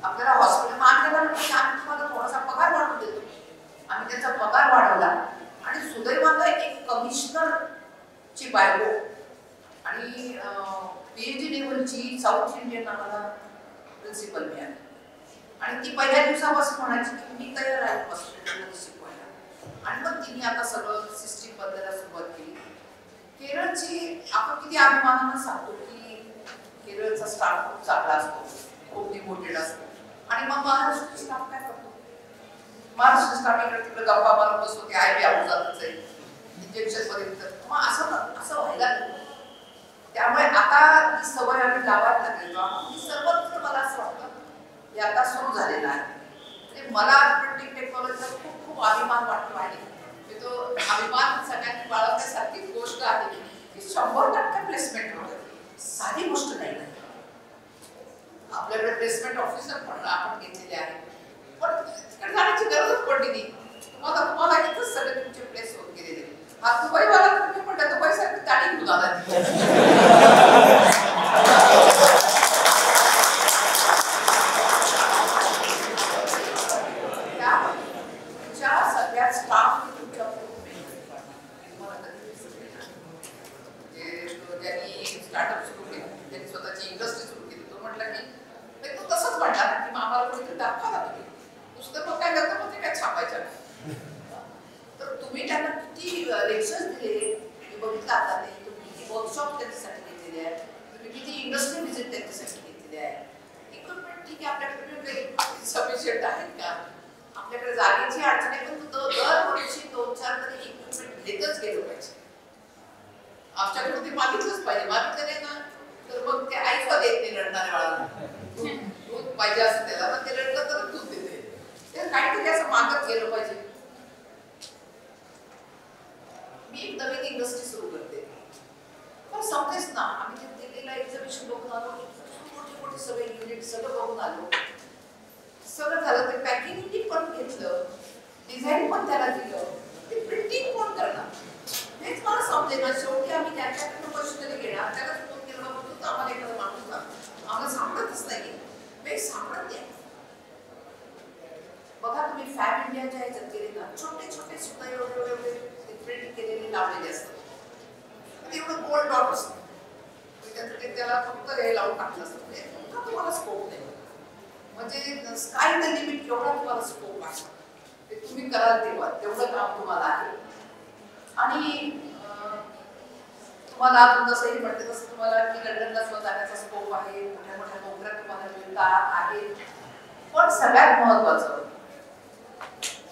[SPEAKER 7] आपल्याला हॉस्पिटल. मग आम्ही त्यांना म्हटलं की आम्ही तुम्हाला थोडासा पगार वाढवून देतो. आम्ही त्यांचा पगार वाढवला आणि सुदैवानं एक कमिशनरची बायको आणि PhD लेवलची साऊथ इंडियन आम्हाला प्रिन्सिपल मिळाली. आणि ती पहिल्या दिवसापासून म्हणायची की मी तयार आहे हॉस्पिटलमध्ये शिकवायला. आणि मग तिने आता सगळं सिस्टीम बदलायला सुरुवात केली. केरळची आपण किती अभिमानानं सांगतो की केरळचा स्टाफ खूप चांगला असतो, खूप डिवोटेड असतो. आणि मग महाराष्ट्र स्टाफ काय करतो? महाराष्ट्र स्टाफ इकडे तिकडे गप्पा मारून बसतो की IB आपण जातच आहे इंजेक्शन पर्यंत. मग असं व्हायला नको. त्यामुळे आता ही सवय आम्ही लावायला लागलेलो. सर्वत्र मला असं वाटतं हे आता सुरू झालेलं आहे. म्हणजे मला प्रिंटिंग टेक्नॉलॉजीचा खूप खूप अभिमान वाटतो आहे. तो अभिमान सगळ्यांनी बाळगण्यासारखी गोष्ट आहे की 100% प्लेसमेंट होतं. साधी गोष्ट नाही. आपल्याकडे प्लेसमेंट ऑफिसर पण आपण घेतलेले आहे, पण तिकडे जाण्याची गरजच पडली नाही. तुम्हाला इथंच सगळे तुमचे प्लेस होत गेलेले. हा दुबईवाला तुम्ही म्हटलं दुबईसारखी गाडी घेऊन आला. सगळ्या स्टाफ तुमच्या ज्यांनी स्टार्टअप सुरू केलं, त्यांनी स्वतःची इंडस्ट्री सुरू केली, तो म्हटला की तो तसंच म्हणला की आम्हाला कोणीतरी दाखवा ना तुम्ही नुसतं मग काय करतं मग ते काय छापायचं. तर तुम्ही त्यांना किती लेक्चर्स दिलेले हे बघितलं आता. नाही तुम्ही किती वर्कशॉप त्यांच्यासाठी घेतलेले आहे, तुम्ही किती इंडस्ट्री व्हिजिट त्यांच्यासाठी घेतलेले आहे. इक्विपमेंट ठीक आहे आपल्याकडे सफिशियंट आहेत का? आपल्याकडे जागेची अडचण आहे, पण दरवर्षी 2-4 तरी इक्विपमेंट घेतच गेलं पाहिजे. आमच्याकडे ते मागितलंच पाहिजे. मागितलं नाही ना तर मग ते ऐकवा देत नाही रडणाऱ्या बाळाला. पाहिजे असं त्याला, पण ते रडलं तर दूध देते. ते काहीतरी असं मागत गेलं पाहिजे. मी एक नवीन इंडस्ट्री सुरू करते, पण समजेच ना. आम्ही ते दिल्लीला एक्झिबिशन बघून आलो, मोठे मोठे सगळे युनिट सगळं बघून आलो, सगळं झालं. ते पॅकिंग पण घेतलं, डिझाईन पण त्याला दिलं, ते प्रिंटिंग कोण करणार हेच मला समजे ना. शेवटी आम्ही त्याच्याकडून पैसे तरी घेणार, त्याला फोन केला बाबा तू आम्हाला एखादा माणूस सांग, आम्हाला सापडतच नाही. मी सापडत नाही. बघा तुम्ही फॅब इंडियाच्या ह्याच्यात गेले ना, छोटे छोटे सुद्धा एवढे एवढे प्रिंट केलेले लावलेले असतात, एवढं गोल्ड डॉट असतं, त्याला फक्त हे लावून टाकलं असतं. तुम्हाला स्कोप नाही, म्हणजे स्काय द लिमिट एवढा तुम्हाला स्कोप आहे. ते तुम्ही कराल तेव्हा तेवढं काम तुम्हाला आहे. आणि तुम्हाला अजून जसंही म्हटलं तसं तुम्हाला की लंडनला स्वतः जाण्याचा स्कोप आहे, मोठ्या मोठ्या नोकऱ्या तुम्हाला मिळतात आहेत. पण सगळ्यात महत्वाचं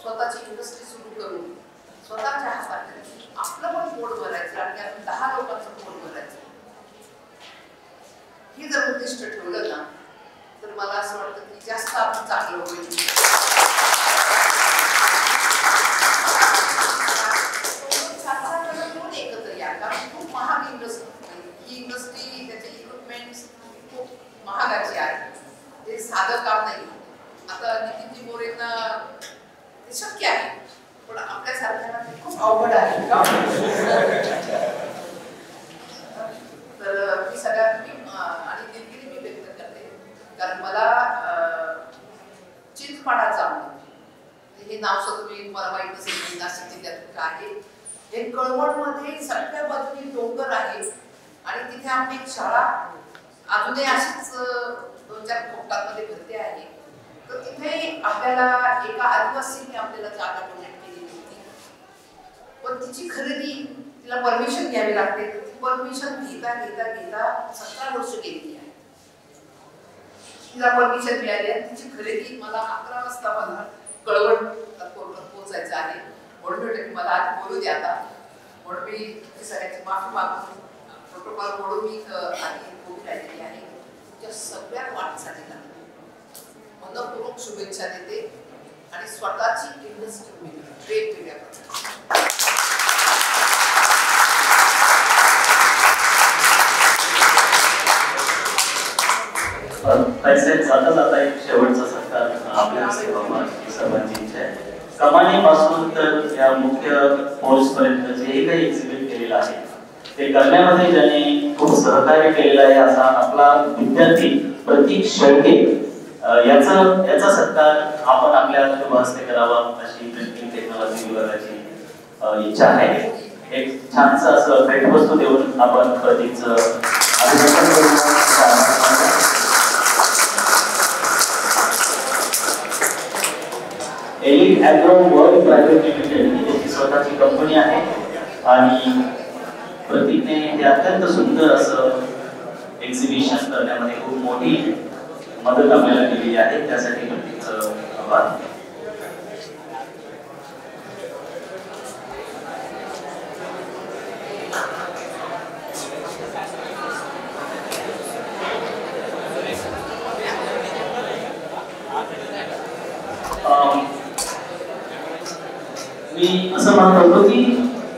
[SPEAKER 7] स्वतःची इंडस्ट्री सुरू करून स्वतःच्या हाताने आपलं पण पोट भरायचं आणि अजून 10 लोकांचं पोट भरायचं. हे जर उद्दिष्ट ठेवलं ना तर मला असं वाटतं की जास्त आपण चांगलं होईल. एकत्र या, कारण खूप महाग इंडस्ट्री ही इंडस्ट्री, त्याचे इक्विपमेंट खूप महागाची आहे. ते साधं काम नाही. आता नितीनजी मोरेंना ते शक्य आहे, पण आपल्यासारख्यांना ते खूप अवघड आहे. तर मी सगळ्यात आणि दिलगिरी मी व्यक्त करते, कारण मला चिंचपाडा जाऊन हे नाव सुद्धा तुम्ही मला माहित नसेल, नाशिक जिल्ह्यात आहे. हे कळवणमध्ये सगळ्या बाजूनी डोंगर आहे आणि तिथे आपली एक शाळा अजूनही अशीच 2-4 कोटांमध्ये भरते आहे. तर तिथे आपल्याला एका आदिवासीने आपल्याला जागा डोनेट केलेली होती, पण तिची खरेदी तिला परमिशन घ्यावी लागते. ती परमिशन घेता घेता घेता 17 वर्ष गेलेली आहे. तिला परमिशन मिळाली आणि तिची खरेदी मला 11 वाजता मला कळवण पोहोचायचं आहे. म्हणून म्हटलं की मला आज बोलू द्या आता, म्हणून मी सगळ्यांची माफी मागून प्रोटोकॉल म्हणून मी आधी बोलू राहिलेली आहे. तुमच्या सगळ्या वाटचाली मनपूर्वक शुभेच्छा देते आणि स्वतःची इंडस्ट्री वेगवेगळ्या
[SPEAKER 1] जाता जाता एक शेवटचा सत्कार आपल्या सर्वांची इच्छा आहे. कमानीपासून तर या मुख्य पोल्सपर्यंत जे काही एक्झिबिट केलेलं आहे ते करण्यामध्ये ज्यांनी खूप सहकार्य केलेलं आहे असा आपला विद्यार्थी प्रतीक शेळके याचा सत्कार आपण आपल्या शुभ हस्ते करावा अशी प्रिंटिंग टेक्नॉलॉजी विभागाची इच्छा आहे. एक छानसं असं भेटवस्तू देऊन आपण प्रतीकचं अभिनंदन करूया. Elite Agro World Private Limited ही त्याची स्वतःची कंपनी आहे आणि प्रतीकने हे अत्यंत सुंदर असं एक्झिबिशन करण्यामध्ये खूप मोठी मदत आपल्याला केली आहे. त्यासाठी प्रतीकचं आभार. मी असं म्हणत होतो की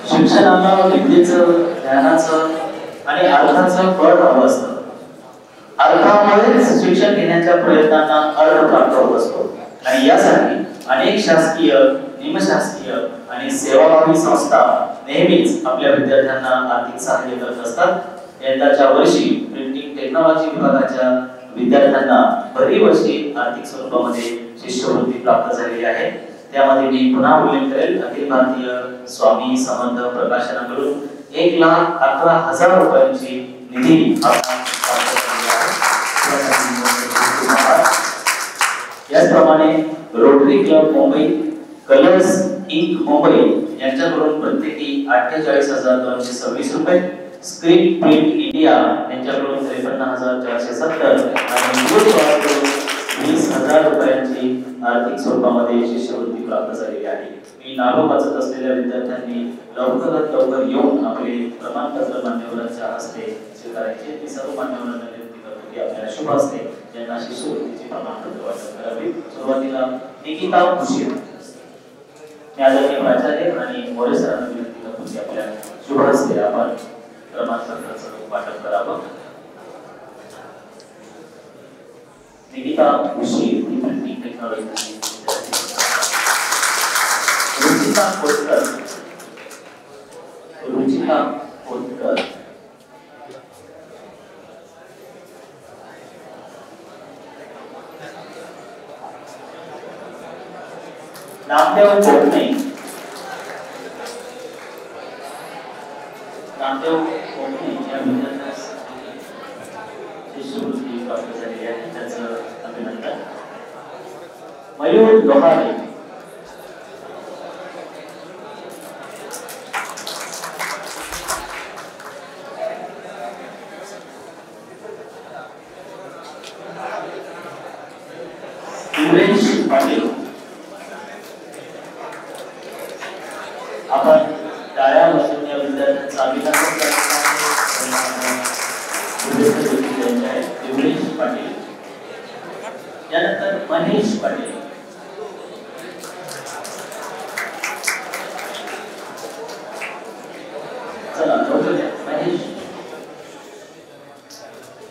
[SPEAKER 1] शिक्षणाला विद्येचं, ज्ञानाचं आणि अर्थाचं बळ हवं असतं. अर्थामुळेच शिक्षण घेण्याच्या प्रयत्नांना अर्थ प्राप्त होत असतो आणि यासाठी अनेक शासकीय, निमशासकीय आणि सेवाभावी संस्था नेहमीच आपल्या विद्यार्थ्यांना आर्थिक सहाय्य करत असतात. यंदाच्या वर्षी प्रिंटिंग टेक्नॉलॉजी विभागाच्या विद्यार्थ्यांना बरीवर्षी आर्थिक स्वरूपामध्ये शिष्यवृत्ती प्राप्त झालेली आहे. त्यामध्ये मी पुन्हा उल्लेख करेल, अखिल भारतीय स्वामी समर्थ प्रकाशनाकडून 1,11,000 रुपयांची निधी याचप्रमाणे Rotary Club Mumbai, Colors Ink Mumbai यांच्याकडून प्रत्येकी 48,226 रुपये, स्क्रीन प्रिंट इंडिया यांच्याकडून 53,470 आणि 20,000 रुपयांची आर्थिक स्वरूपामध्ये शिष्यवृत्ती प्राप्त झालेली आहे. मी नाव वाचत असलेल्या विद्यार्थ्यांनी लवकरात लवकर येऊन आपले प्रमाणपत्र मान्यवरांच्या हस्ते स्वीकारायचे. मी सर्व मान्यवरांना विनंती करतो की आपल्याला शुभ असते यांना शिष्यवृत्तीची प्रमाणपत्र वाटप करावे. सुरुवातीला निकिता भुशीर मी आदरणीय प्राचार्य आणि मोरे सरांना विनंती करतो की आपल्या शुभ हस्ते आपण प्रमाणपत्राचं वाटप करावं. निकिता भुशीर ही प्रिंटिंग टेक्नॉलॉजी. रुचिता कोटकर नामदेव कोटणे या विद्यार्थ्यास शिष्यवृत्ती प्राप्त झालेली आहे, त्याचं अभिनंदन. मयूर लोहारे पाटील आपण टाळ्या वाजवून या विद्यार्थ्यांचा अभिनंदन युवरेश पाटील. यानंतर महेश पाटील. चला महेश,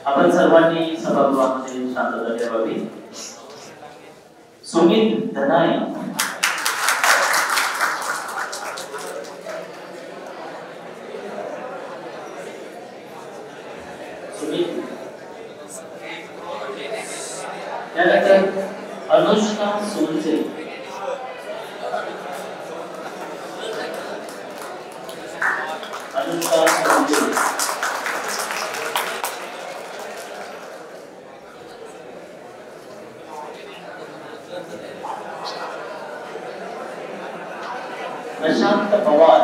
[SPEAKER 1] आपण सर्वांनी सभागृहामध्ये शांतता ठेवावी. सुमित धनाई त्यानंतर अनुष्का सोनसे. प्रशांत पवार.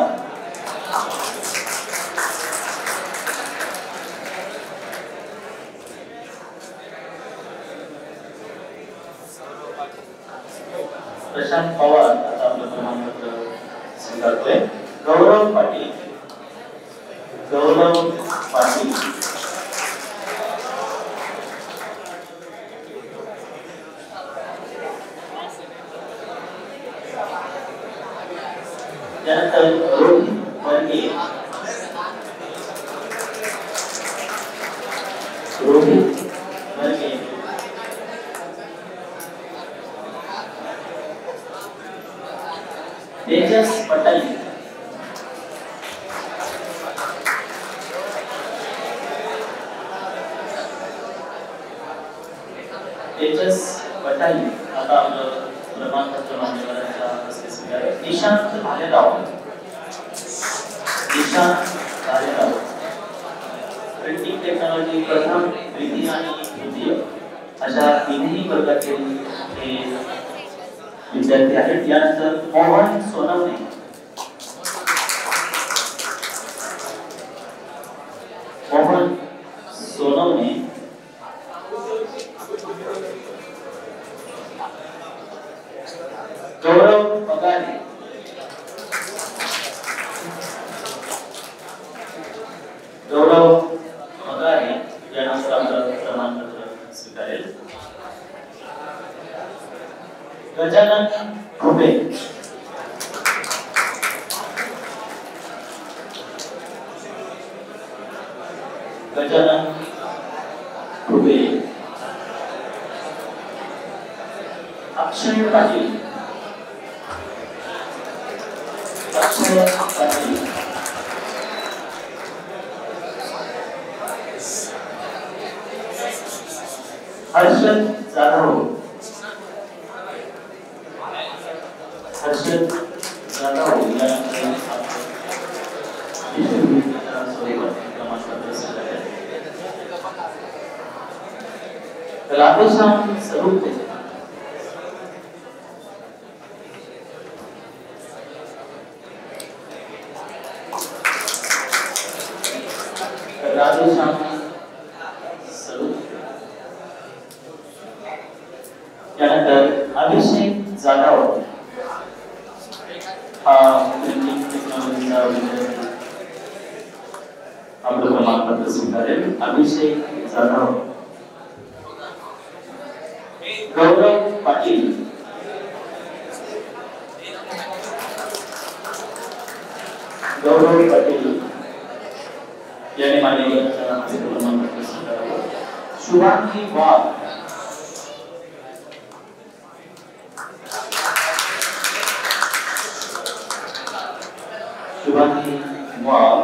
[SPEAKER 1] प्रशांत पवार आता आपलं प्रमाणपत्र स्वीकारतोय. गौरव पाटील. त्यानंतर रोहित वर्गे. तेजस पटेल. आता आपलं प्रमाणपत्र मान्यवरांच्या हस्ते स्वीकार. निशांत भालेराव. प्रिंटिंग टेक्नॉलॉजी प्रथम, द्वितीय आणि तृतीय अशा तीनही वर्गाचे हे विद्यार्थी आहेत. यानंतर मोहन सोनवणे. गौरव पगारे. यानंतर आपलं प्रमाणपत्र स्वीकारेल. गजानन खुबे. अक्षय पाटील. हर्षद जाधव. राधेश्याम सरुते. त्यानंतर अभिषेक जाधव. आपलं प्रमाणपत्र स्वीकारेल. अभिषेक जाधव. गौरव पाटील, गौरव पाटील याने मान्यवरांचा हास्य क्रमांक स्वीकारला. शुभांगी वाघ, शुभांगी वाघ,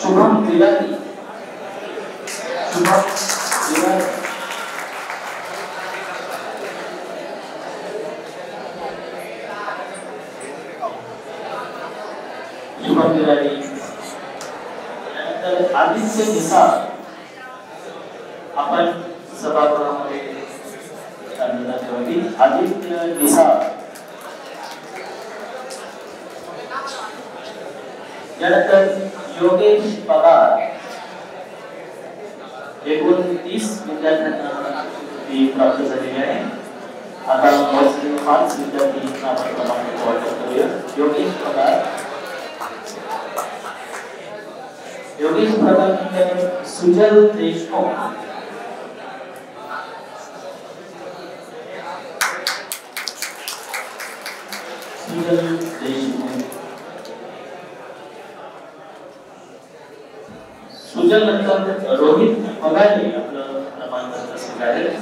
[SPEAKER 1] शुभम तिवारी, शुभम तिवारी, शुभम तिवारी. त्यानंतर आदित्य निसार, आपण सभागृहामध्ये शांतता ठेवावी. आदित्य निसार. यानंतर योगेश पगार, एकूण 30 विद्यार्थ्यांना ती प्राप्त झालेली आहे. आता 5 विद्यार्थी आपण क्रमांक वाटप करूया. योगेश पगार, योगेश पगार, सुजल देशमुख, सुजल देशमुख, सुजल नंतर रोहित पगारे आपलं क्रमांक स्वीकारेल.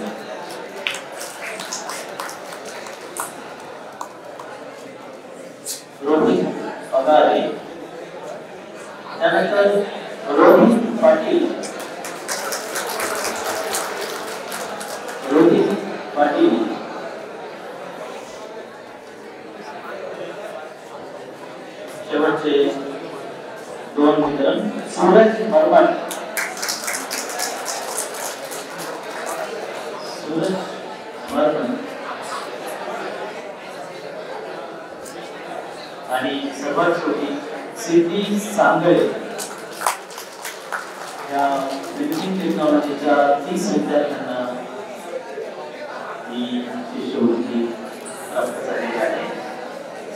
[SPEAKER 1] रोहित पगारे. त्यानंतर रोहित पाटील, रोहित पाटील. शेवटचे 2 मित्र सूरज बर्मन, सूरज बर्मन आणि सर्वात शेवटी सिद्धी सांगळे. या प्रिंटिंग टेक्नॉलॉजीच्या 30 विद्यार्थ्यांना ही शिष्यवृत्ती प्राप्त झालेली आहे.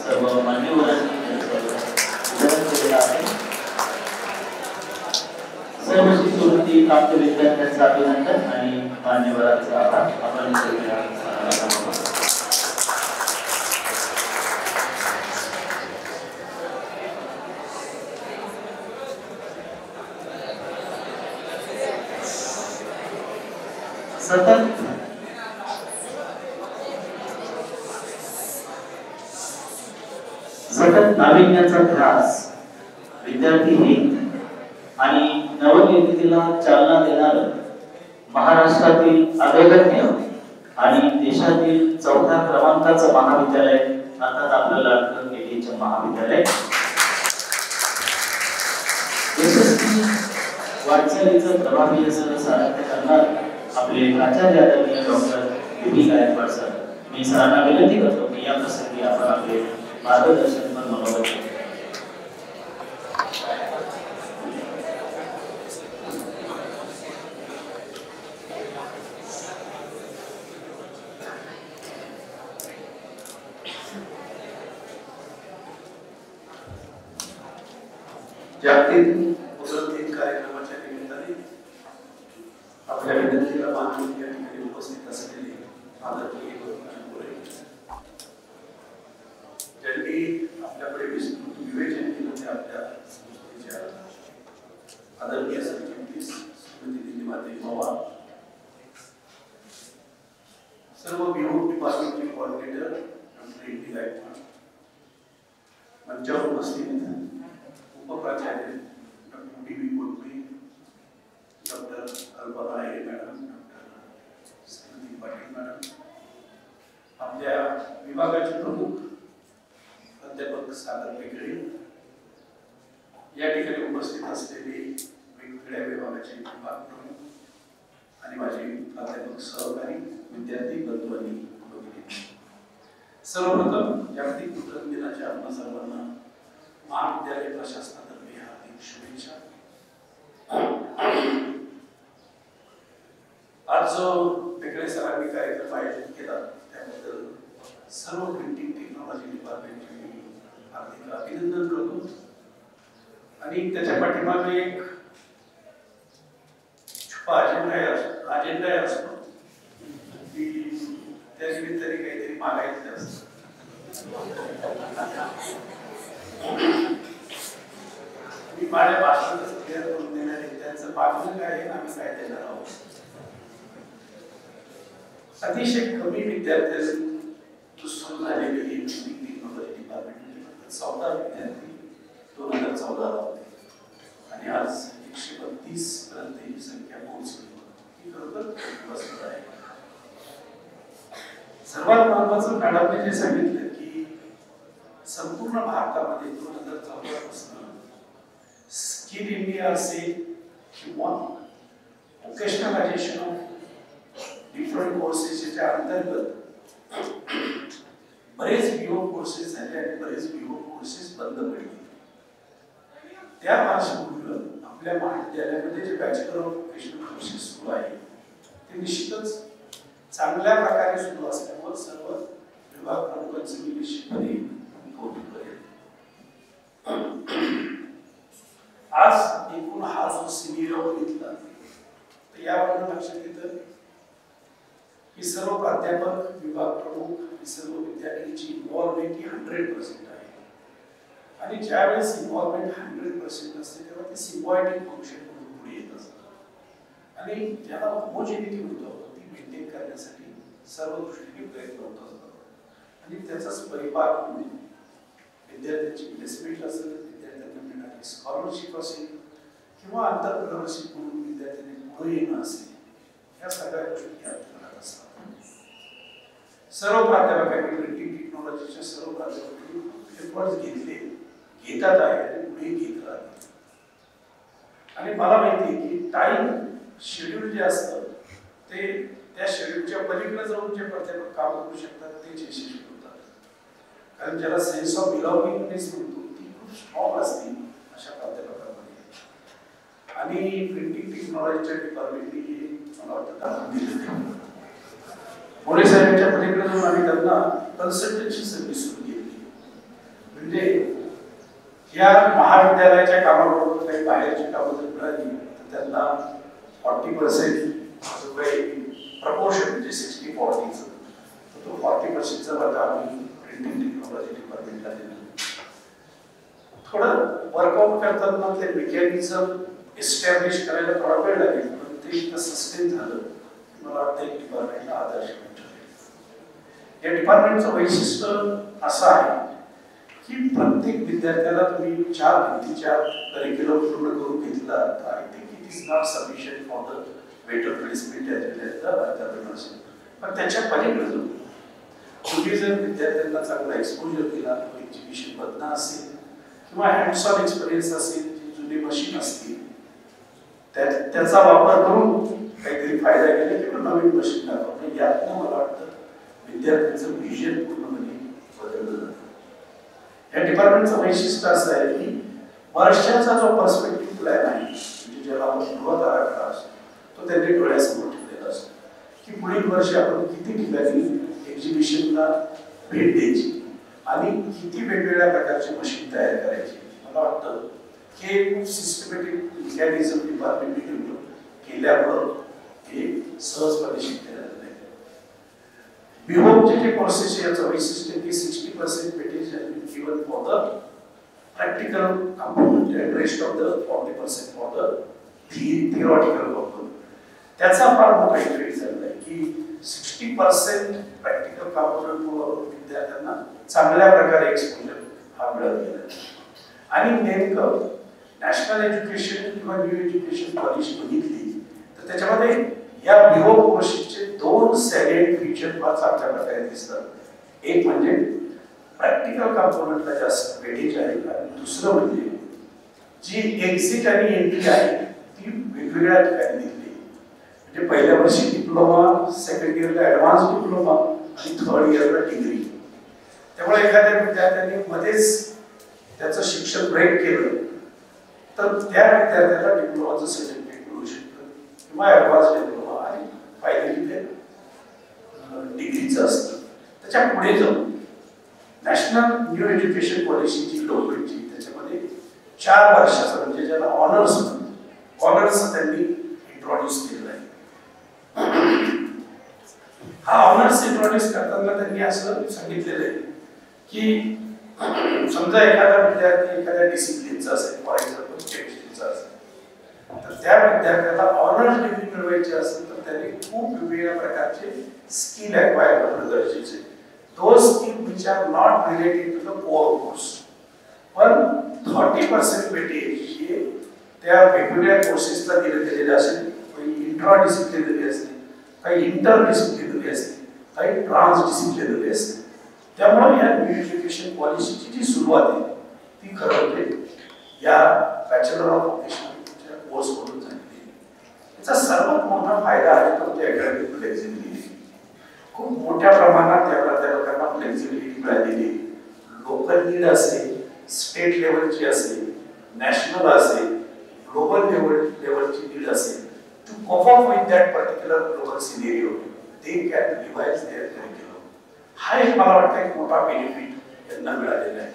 [SPEAKER 1] सर्व मान्यवरांनी वितरण केलेलं आहे. सर्व शिष्यवृत्ती प्राप्त विद्यार्थ्यांचं अभिनंदन आणि मान्यवरांचा आभार. आपण सतत नाविन्याचा ध्यास, विद्यार्थी हित आणि नवनिर्मितीला चालना देणारं महाराष्ट्रातील अग्रगण्य आणि देशातील 4थ्या क्रमांकाचं महाविद्यालय अर्थात आपलं लाडकं केटीचे महाविद्यालय. यशस्वी वाटचालीचं प्रभावी असं सारथ्य करणार आपले प्राचार्य आदरणीय डॉक्टर बी गायकवाड सर. मी सरांना विनंती करतो की या प्रसंगी आपण आपले मार्गदर्शन पण मनोगत केले.
[SPEAKER 8] जागतिक मुलं दिन कार्यक्रमाच्या निमित्ताने आपल्या विनंतीला मानून या ठिकाणी उपस्थित असलेले आदरणीय मुले, ज्यांनी आपल्याकडे विस्तृत विवेचन केलं ते आपल्या संस्थेच्या आदरणीय सरचिटणीस श्रीमती दिल्लीमाते पवार, सर्व बिहोड डिपार्टमेंटचे coordinator doctor N D Gaikwad, मंचावर उपस्थित उपप्राचार्य doctor D B Kotpe, doctor Alpa Rai madam, doctor श्रीमती पाटील मॅडम, आपल्या विभागाचे प्रमुख प्राध्यापक सागर पेकळे, या ठिकाणी उपस्थित असलेले वेगवेगळ्या विभागाचे विभाग प्रमुख आणि माझे प्राध्यापक सहकारी, विद्यार्थी बंधू आणि भगिनी, सर्वप्रथम जागतिक पुस्तक दिनाच्या आपल्या सर्वांना महाविद्यालय प्रशासनातर्फे हार्दिक शुभेच्छा. आज जो पेकळे सरांनी कार्यक्रम आयोजित केला त्याबद्दल सर्व प्रिंटिंग टेक्नॉलॉजी डिपार्टमेंटचे मी हार्दिक अभिनंदन करतो. आणि त्याच्या पाठीमागे एक अजेंडा असतो की त्या निमित्ताने काहीतरी मागायचं असतं. मी माझ्या भाषणातच क्लिअर करून देणार आहे त्यांचं मागणं काय आहे आम्ही काय देणार आहोत. अतिशय कमी विद्यार्थ्यांची सुरू झालेली ही टेक्नॉलॉजी डिपार्टमेंट 14 विद्यार्थी 2014 होते आणि आज 132 पर्यंत ही संख्या पोहोचली. ही खरोखर वस्तू आहे. सर्वात महत्वाचं मॅडमने जे सांगितलं की संपूर्ण भारतामध्ये 2014 पासून स्किल इंडिया असेल किंवा वोकेशनलायझेशन ऑफ डिफरंट कोर्सेसच्या अंतर्गत बरेच बीओ कोर्सेस झाले आणि बरेच बीओ कोर्सेस बंद पडले. त्या पार्श्वभूमीवर आपल्या महाविद्यालयामध्ये जे बॅचलर ऑफ वोकेशनल कोर्सेस सुरू आहे ते निश्चितच चांगल्या प्रकारे सुरू असल्यामुळे सर्व विभाग प्रमुखांचं मी निश्चितपणे कौतुक करेन. आज एकूण हा जो सिनियर बघितला तर यावरून लक्षात येतं की सर्व प्राध्यापक विभाग प्रमुख सर्व विद्यार्थ्यांची इन्व्हॉल्वमेंट ही 100% आहे आणि ज्यावेळेस इन्व्हॉल्वमेंट 100% असते तेव्हा ते सिम्बायोटिक फंक्शन म्हणून पुढे येत असतात आणि ज्याला होमोजेनिटी म्हणतो ती मेंटेन करण्यासाठी सर्व दृष्टीने प्रयत्न होत असतात आणि त्याचाच परिपाक म्हणून विद्यार्थ्यांची प्लेसमेंट असेल, विद्यार्थ्यांना मिळणारी स्कॉलरशिप असेल किंवा आंतरप्रनरशिप म्हणून विद्यार्थ्यांनी पुढे येणं असेल, या सगळ्या गोष्टी करत असतात. सर्व प्राध्यापकांनी प्रिंटिंग टेक्नॉलॉजीच्या सर्व प्राध्यापकांनी एफर्ट्स घेतात आहे आणि पुढे घेत राहतात. आणि मला माहिती आहे की टाइम शेड्यूल जे असतं ते त्या शेड्यूलच्या पलीकडे जाऊन जे प्राध्यापक काम करू शकतात ते यशस्वी होतात. कारण ज्याला सेन्स ऑफ बिलॉंगिंगनेस म्हणतो ती खूप स्ट्रॉंग असते अशा प्राध्यापकांमध्ये. आणि प्रिंटिंग टेक्नॉलॉजीच्या डिपार्टमेंटने हे मला वाटतं दाखवून दिलं. मोरे साहेबांच्या पलीकडे जाऊन आम्ही त्यांना कन्सल्टन्सी सर्व्हिस सुरू केली. म्हणजे या महाविद्यालयाच्या कामाबरोबर काही बाहेरची कामं जर मिळाली तर त्यांना 40% जो काही प्रपोर्शन म्हणजे 60-40 तो 40%चा वाटा आम्ही प्रिंटिंग टेक्नॉलॉजी डिपार्टमेंटला दिला. थोडं वर्कआउट करताना ते मेकॅनिझम एस्टॅब्लिश करायला थोडा वेळ लागेल पण ते इतकं सस्टेन झालं मला वाटतं एक डिपार्टमेंटला आदर्श मिळतो. या डिपार्टमेंटचं वैशिष्ट्य असं आहे की प्रत्येक विद्यार्थ्याला तुम्ही 4 भिंतीच्या करिक्युलम पूर्ण करून घेतला तर I think it is not sufficient for the better placement as well as the entrepreneurship. पण त्याच्या पलीकडे जाऊन तुम्ही जर विद्यार्थ्यांना चांगला एक्सपोजर दिला किंवा एक्झिबिशन बदना असेल किंवा हँड्स ऑन एक्सपिरियन्स असेल जी जुनी मशीन असतील त्याचा वापर करून काहीतरी फायदा केला किंवा नवीन मशीन दाखवणं यातनं मला वाटतं विद्यार्थ्यांचं व्हिजन पूर्णपणे बदललं जातं. या डिपार्टमेंटचं वैशिष्ट्य असं आहे की वर्षाचा जो पर्स्पेक्टिव्ह प्लॅन आहे म्हणजे ज्याला आपण बृहत आराखडा असतो तो त्यांनी डोळ्यासमोर ठेवलेला असतो की पुढील वर्षी आपण किती ठिकाणी एक्झिबिशनला भेट द्यायची आणि किती वेगवेगळ्या प्रकारची मशीन तयार करायची. मला वाटतं हे खूप सिस्टमॅटिक मेकॅनिझम डिपार्टमेंटने डेव्हलप केल्यामुळं हे सहजपणे शक्य झालं नाही. बिहोमचे जे कोर्सेस याचं वैशिष्ट्य की 60% weightage has been given for the practical component and rest of the 40% for the theoretical component. त्याचा फार मोठा इफेक्ट झाला आहे की 60% प्रॅक्टिकल कंपोनंटमुळे विद्यार्थ्यांना चांगल्या प्रकारे एक्सपोजर हा मिळत गेला. आणि नेमकं नॅशनल एज्युकेशन किंवा न्यू एज्युकेशन पॉलिसी बघितली तर त्याच्यामध्ये या बिहो कोर्सेसचे 2 सॅलिएंट फीचर फार चांगल्या प्रकारे दिसतात. एक म्हणजे प्रॅक्टिकल कंपोनंटला जास्त वेटेज आहे आणि दुसरं म्हणजे जी एक्झिट आणि एंट्री आहे ती वेगवेगळ्या ठिकाणी दिली. म्हणजे पहिल्या वर्षी डिप्लोमा, सेकंड इयरला ॲडव्हान्स डिप्लोमा आणि थर्ड इयरला डिग्री. त्यामुळे एखाद्या विद्यार्थ्यांनी मध्येच त्याचं शिक्षण ब्रेक केलं तर त्या विद्यार्थ्याला डिप्लोमाचं सर्टिफिकेट मिळू शकतं किंवा ॲडव्हान्स डिप्लोमा आणि फायनली ते डिग्रीचं असतं. त्याच्या पुढे जाऊन नॅशनल न्यू एज्युकेशन पॉलिसीची गव्हर्नमेंटची त्याच्यामध्ये 4 वर्षाचं म्हणजे ज्याला ऑनर्स त्यांनी इंट्रोड्यूस केलं. हा ऑनर्स इंट्रोड्यूस करताना त्यांनी असं सांगितलेलं आहे की समजा एखादा विद्यार्थी एखाद्या डिसिप्लिनचा असेल, फॉर एक्झाम्पल केमिस्ट्रीचा असेल, तर त्या विद्यार्थ्याला ऑनर्स डिग्री मिळवायची असेल तर त्याने खूप वेगवेगळ्या प्रकारचे स्किल अक्वायर करणं गरजेचे आहे. Those skills which are not related to the core course. पण 30% वेटेज हे त्या वेगवेगळ्या कोर्सेसला दिले गेलेले असेल, काही इंट्रा डिसिप्लिनरी असते, काही इंटर डिसिप्लिनरी असते, काही ट्रान्स डिसिप्लिनरी असते. त्यामुळे या न्यू एज्युकेशन पॉलिसीची जी सुरुवात आहे ती खरं म्हणजे या बॅचलर ऑफ व्होकेशनलच्या कोर्समधून झालेली आहे. याचा सर्वात मोठा फायदा आहे तो म्हणजे अकॅडमिक फ्लेक्झिबिलिटी. खूप मोठ्या प्रमाणात त्या प्राध्यापकांना फ्लेक्झिबिलिटी मिळालेली. लोकल नीड असेल, स्टेट लेवलची असेल, नॅशनल असेल, ग्लोबल लेवलची नीड असेल, to cope up with that particular global scenario they can revise their curriculum. हा एक मला वाटतं एक मोठा बेनिफिट यांना मिळालेला आहे.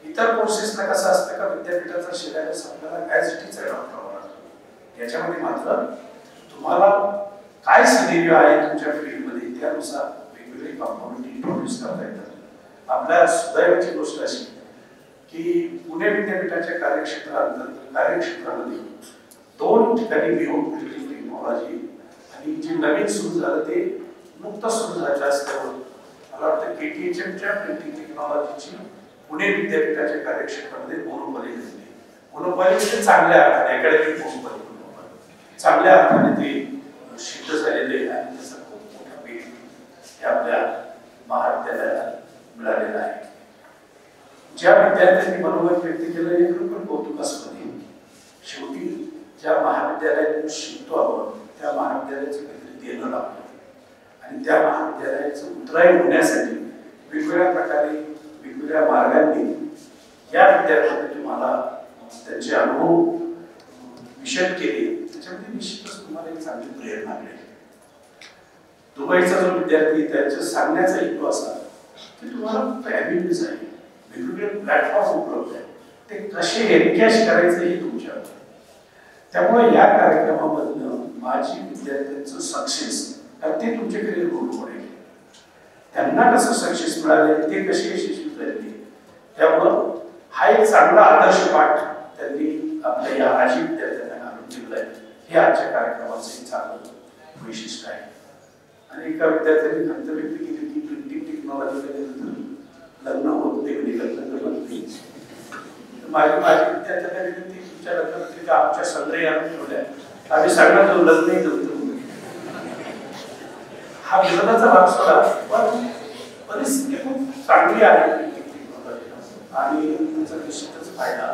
[SPEAKER 8] इतर कोर्सेसला कसं असतं का विद्यापीठाचा सिलेबस आपल्याला ॲज इट इज अडॉप्ट करावा लागतो. याच्यामध्ये मात्र तुम्हाला काय सिनेरिओ आहे तुमच्या फील्डमध्ये त्यानुसार वेगवेगळे कंपोनंट इंट्रोड्यूस करता येतात. आपल्या सुदैवाची गोष्ट अशी की पुणे विद्यापीठाच्या कार्यक्षेत्रामध्ये 2 ठिकाणी बियॉन्ड बिल्डिंग टेक्नॉलॉजी आणि जे नवीन सुरू झालं ते नुकतंच सुरू झालं असल्यामुळे मला वाटतं KTHMच्या प्रिंटिंग टेक्नॉलॉजीची पुणे विद्यापीठाच्या कार्यक्षेत्रामध्ये मोनोपॉली झाली. मोनोपॉली म्हणजे चांगल्या अर्थाने अकॅडमिक मोनोपॉली चांगल्या अर्थाने ते सिद्ध झालेले आणि त्याचा खूप मोठा बेनिफिट आपल्या महाविद्यालयाला मिळालेला आहे. ज्या विद्यार्थ्यांनी मनोगत व्यक्त केलं हे खरोखर कौतुकास्पद आहे. शेवटी ज्या महाविद्यालयातून शिकतो आपण त्या महाविद्यालयाचं काहीतरी देणं लागतो आणि त्या महाविद्यालयाचं उतराई होण्यासाठी वेगवेगळ्या प्रकारे वेगवेगळ्या मार्गांनी या विद्यार्थ्यांनी तुम्हाला त्यांचे अनुभव विशद केले. त्याच्यामध्ये निश्चितच तुम्हाला एक चांगली प्रेरणा मिळेल. दुबईचा जो विद्यार्थी त्याचं सांगण्याचा हेतू असा की तुम्हाला फॅमिलीज आहे, वेगवेगळे प्लॅटफॉर्म उपलब्ध आहेत, ते कसे एनकॅश करायचं हे तुमच्यावर. त्यामुळे या कार्यक्रमामधनं माझी विद्यार्थ्यांचं सक्सेस ते तुमचे करिअर रोल पडेल. त्यांना कसं सक्सेस मिळाले, ते कसे यशस्वी झाले, त्यामुळं हा एक चांगला आदर्श पाठ त्यांनी आपल्या या आजी विद्यार्थ्यांना घालून दिलाय. हे आजच्या कार्यक्रमाचं एक चांगलं वैशिष्ट्य आहे. आणि एका विद्यार्थ्यांनी खंत व्यक्त केली की प्रिंटिंग टेक्नॉलॉजी लग्न होत नाही, लग्न करत नाही. माझी विद्यार्थ्यांना विनंती तुमच्या लग्नात आमच्या संग्रही आणून ठेवल्या, आम्ही सगळ्यांना लग्नही करतो. हा विरोधाचा भाग सोडा, पण परिस्थिती खूप चांगली आहे आणि तुमचा निश्चितच फायदा.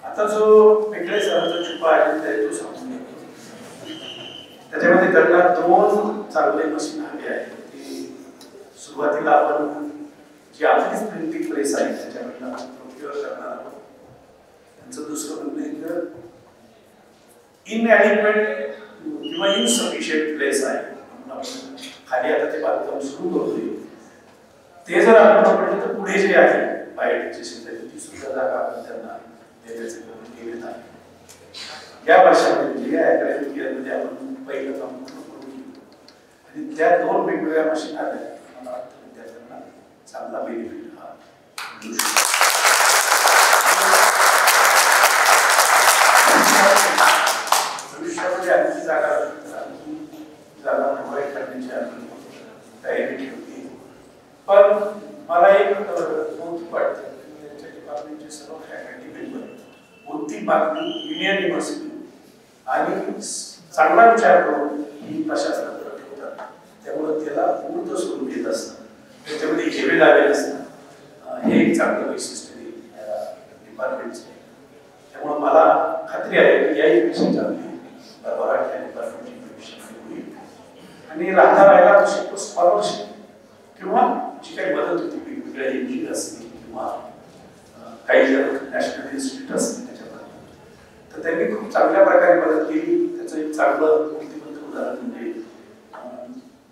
[SPEAKER 8] आता जो पेटळे सरांचा छुपा आहे तो सांगून येतो. त्याच्यामध्ये त्यांना 2 चांगले मशीन हवे आहेत. ते सुरुवातीला आपण जी आपलीच प्रिंटिंग प्रेस आहे त्याच्याकडनं प्रोक्युअर करणार आहोत. त्यांचं दुसरं म्हणणं इनॲडिक्वेट किंवा इनसफिशियंट प्लेस आहे. खाली आता ते बांधकाम सुरू करतोय. ते जर आपण पडलं तर पुढे जे आहे बायोटेकची शेजारी ती सुद्धा जागा आपण त्यांना देण्याचे केलेत आहे. या वर्षामध्ये म्हणजे या अकॅडमिक इयरमध्ये आपण पहिलं काम पूर्ण करू आणि त्या 2 वेगवेगळ्या मशीन आल्या. मला वाटतं विद्यार्थ्यांना चांगला बेनिफिट हा मिळू शकतो. भविष्यामध्ये आणखी जागा प्रोव्हाइड करण्याची आपण तयारी ठेवली. पण मला एक कौतुक वाटतं त्यांच्या डिपार्टमेंटचे सर्व फॅकल्टी मेंबर कोणती बातमी युनियन युनिव्हर्सिटी आणि चांगला विचार करून ही प्रशासनाकडे ठेवतात. त्यामुळे त्याला पूर्ण स्वरूप येत असतं, त्याच्यामध्ये हेवे लागले असतात. हे एक चांगलं वैशिष्ट्य डिपार्टमेंटचे. त्यामुळे मला खात्री आहे की याही पेक्षा चांगली मराठी डिपार्टमेंटची भविष्य होईल. आणि राहता शिकतो स्कॉलरशिप किंवा जी काही मदत होती वेगवेगळ्या NGO असतील किंवा काही जर नॅशनल इन्स्टिट्यूट असतील त्याच्यामध्ये, तर त्यांनी खूप चांगल्या प्रकारे मदत केली. त्याचं एक चांगलं मूर्तिमंत उदाहरण म्हणजे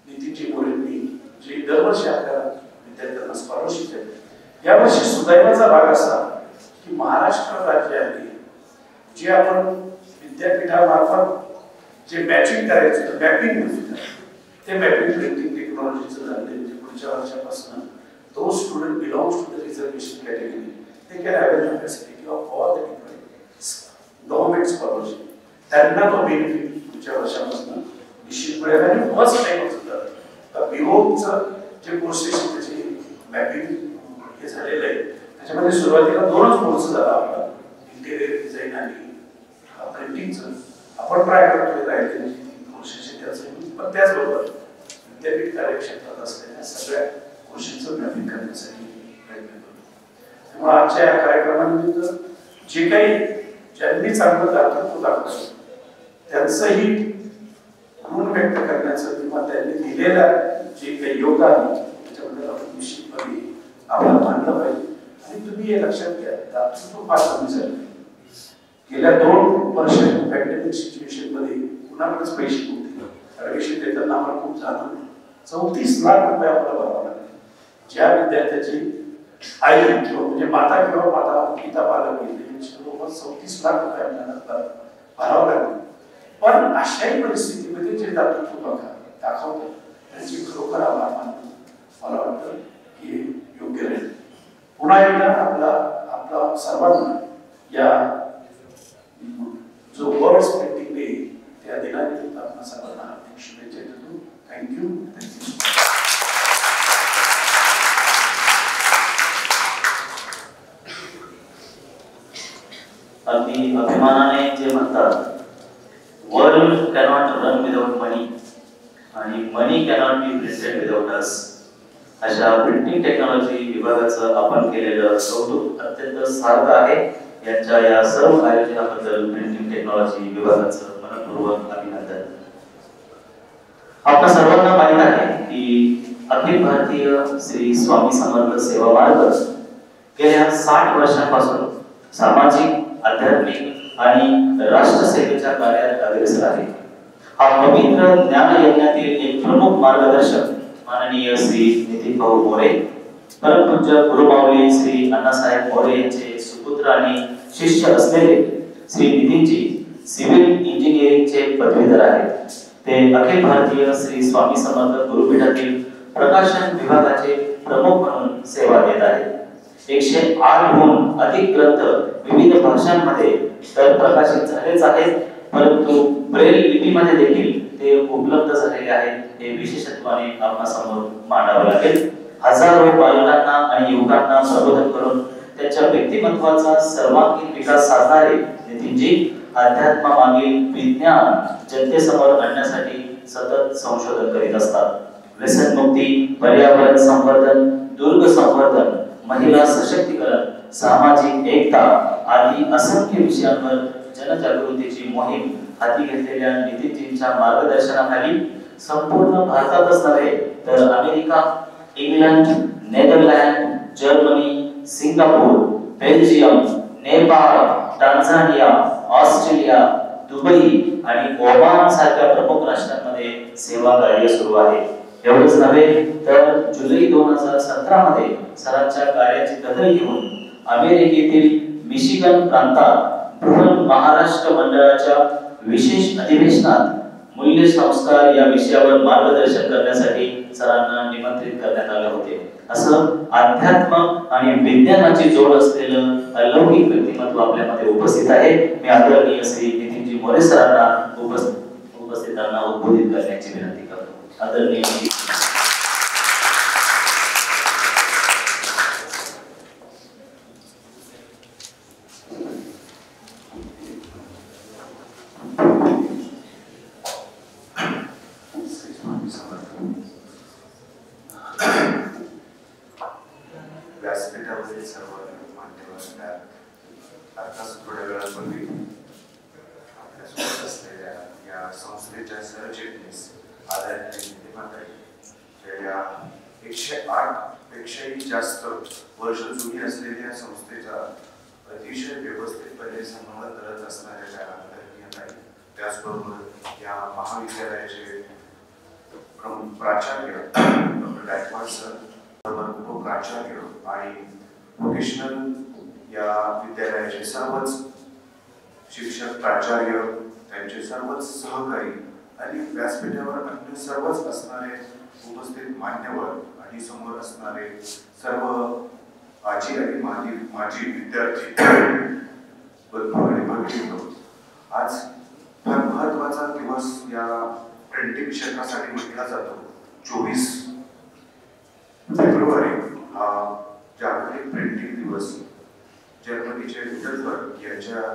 [SPEAKER 8] नितीनजी मोरेंनी जे दरवर्षी आपल्याला विद्यार्थ्यांना स्कॉलरशिप देते. यावर्षी सुदैवाचा भाग असा की महाराष्ट्र राज्याने जे आपण विद्यापीठामार्फत जे मॅचिंग करायचं होतं मॅपिंग ते मॅपिंग प्रिंटिंग टेक्नॉलॉजीचं झालं म्हणजे पुढच्या वर्षापासून those students belongs to the reservation category. They can avail the facility of all the different government scholarship. त्यांना तो बेनिफिट पुढच्या वर्षापासून निश्चितपणे आणि फर्स्ट टाइम होतं बिहोमचं जे कोर्सेस त्याची मॅपिंग हे झालेलं आहे त्याच्यामध्ये सुरुवातीला 2च कोर्स झाला आपला इंटेरियर डिझाईन आणि प्रिंटिंगचं आपण ट्राय करतोय राहिले कोर्सेस त्याचं पण त्याचबरोबर विद्यापीठ कार्यक्षेत्रात असलेल्या सगळ्या गोष्टींचं मॅपिंग करण्यासाठी प्रयत्न करतो त्यामुळे आजच्या या कार्यक्रमानिमित्त जे काही ज्यांनी चांगलं दाखवलं त्यांचंही गुण व्यक्त करण्याचं किंवा त्यांनी दिलेलं जे काही योगदान त्याच्याबद्दल आपण निश्चितपणे आभार मानलं पाहिजे आणि तुम्ही हे लक्षात घ्या दातृत्व फार कमी झालं गेल्या 2 वर्ष पॅन्डेमिक सिच्युएशन मध्ये कुणाकडेच पैसे नव्हते ऍडमिशन देताना आम्हाला खूप जाणवलं 34 लाख रुपये आपल्याला भरावं लागले ज्या विद्यार्थ्याची आई किंवा म्हणजे माता किंवा पिता पालक यांची जवळपास 34 लाख रुपये आपल्याला भरावं लागले पण अशाही परिस्थितीमध्ये जे दातृत्व दाखवतात त्यांची खरोखर आभार मानतो मला वाटतं की योग्य राहील पुन्हा एकदा आपला सर्वांना या जो वर्ल्ड प्रिंटिंग डे त्या दिनानिमित्त आपण सर्वांना हार्दिक शुभेच्छा देतो थँक्यू
[SPEAKER 1] अगदी अभिमानाने जे म्हणतात world cannot run without money आणि money cannot be printed without us अशा प्रिंटिंग टेक्नॉलॉजी विभागाचं आपण केलेलं कौतुक अत्यंत सार्थ आहे यांच्या या सर्व आयोजनाबद्दल प्रिंटिंग टेक्नॉलॉजी विभागाचं मनपूर्वक अभिनंदन आपल्या सर्वांना माहित आहे की अखिल भारतीय श्री स्वामी समर्थ सेवा मार्ग गेल्या 60 वर्षांपासून सामाजिक आध्यात्मिक आणि राष्ट्रसेवेच्या कार्यात अग्रेसर आहे हा पवित्र ज्ञान यज्ञातील एक प्रमुख मार्गदर्शक माननीय श्री नितीन भाऊ मोरे परमपूज्य गुरुमाऊली श्री अण्णासाहेब मोरे यांचे सुपुत्र आणि शिष्य असलेले श्री नितीनजी सिव्हिल इंजिनिअरिंगचे पदवीधर आहेत ते अखिल भारतीय श्री स्वामी समर्थ गुरुपीठातील प्रकाशन विभागाचे प्रमुख म्हणून सेवा देत आहेत 108 हून अधिक ग्रंथ विविध भाषांमध्ये तर प्रकाशित झालेच आहेत परंतु ब्रेल लिपीमध्ये देखील ते उपलब्ध झालेले आहेत हे विशेषत्वाने आपणासमोर मांडावं लागेल हजारो बालकांना आणि युवकांना प्रबोधन करून त्यांच्या व्यक्तिमत्वाचा सर्वांगीण विकास साधणारे नितीनजी अध्यात्मामागील विज्ञान जनतेसमोर आणण्यासाठी सतत संशोधन करीत असतात व्यसनमुक्ती पर्यावरण संवर्धन दुर्ग संवर्धन महिला सशक्तीकरण सामाजिक एकता आदी असंख्य विषयांवर जनजागृतीची मोहीम हाती घेतलेल्या नितीनजींच्या मार्गदर्शनाखाली संपूर्ण भारतातच नव्हे तर America England Netherland Germany Singapore Belgium Nepal Tanzania Australia Dubai आणि ओमान सारख्या प्रमुख राष्ट्रांमध्ये सेवा कार्य सुरू आहे एवढंच नव्हे तर जुलै 2017 मध्ये सरांच्या कार्याची दखल घेऊन अमेरिकेतील मिशिगन प्रांतात बृहन महाराष्ट्र मंडळाच्या विशेष अधिवेशनात मूल्य संस्कार या विषयावर मार्गदर्शन करण्यासाठी सरांना निमंत्रित करण्यात आले होते असं अध्यात्म आणि विज्ञानाची जोड असलेलं अलौकिक व्यक्तिमत्व आपल्यामध्ये उपस्थित आहे मी आदरणीय श्री नितीनजी मोरे सरांना उपस्थितांना उद्बोधित करण्याची विनंती करतो आदरणीय
[SPEAKER 9] व्यासपीठावरील सर्व मान्यवर आताच थोड्या वेळापूर्वी आपल्यासोबत असलेल्या या संस्थेच्या सरचिटणीस आदरणीय नितीमाताई ज्या 108 पेक्षाही जास्त वर्ष जुनी असलेल्या संस्थेचा अतिशय व्यवस्थितपणे सांभाळ करत असणाऱ्या त्या आदरणीय ताई त्याचबरोबर या महाविद्यालयाचे प्रमुख प्राचार्य डॉक्टर गायकवाड सर उपप्राचार्य आणि व्होकेशनल या विद्यालयाचे सर्वच शिक्षक प्राचार्य त्यांचे सर्वच सहकारी आणि व्यासपीठावर अन्य सर्वच असणारे उपस्थित मान्यवर आणि समोर असणारे सर्व आजी आणि माजी विद्यार्थी बंधू आणि भगिनींनो, आज फार महत्वाचा दिवस या प्रिंटिंग क्षेत्रासाठी म्हटला जातो. 24 फेब्रुवारी हा जागतिक प्रिंटिंग दिवस जर्मनीचे गुटेनबर्ग यांच्या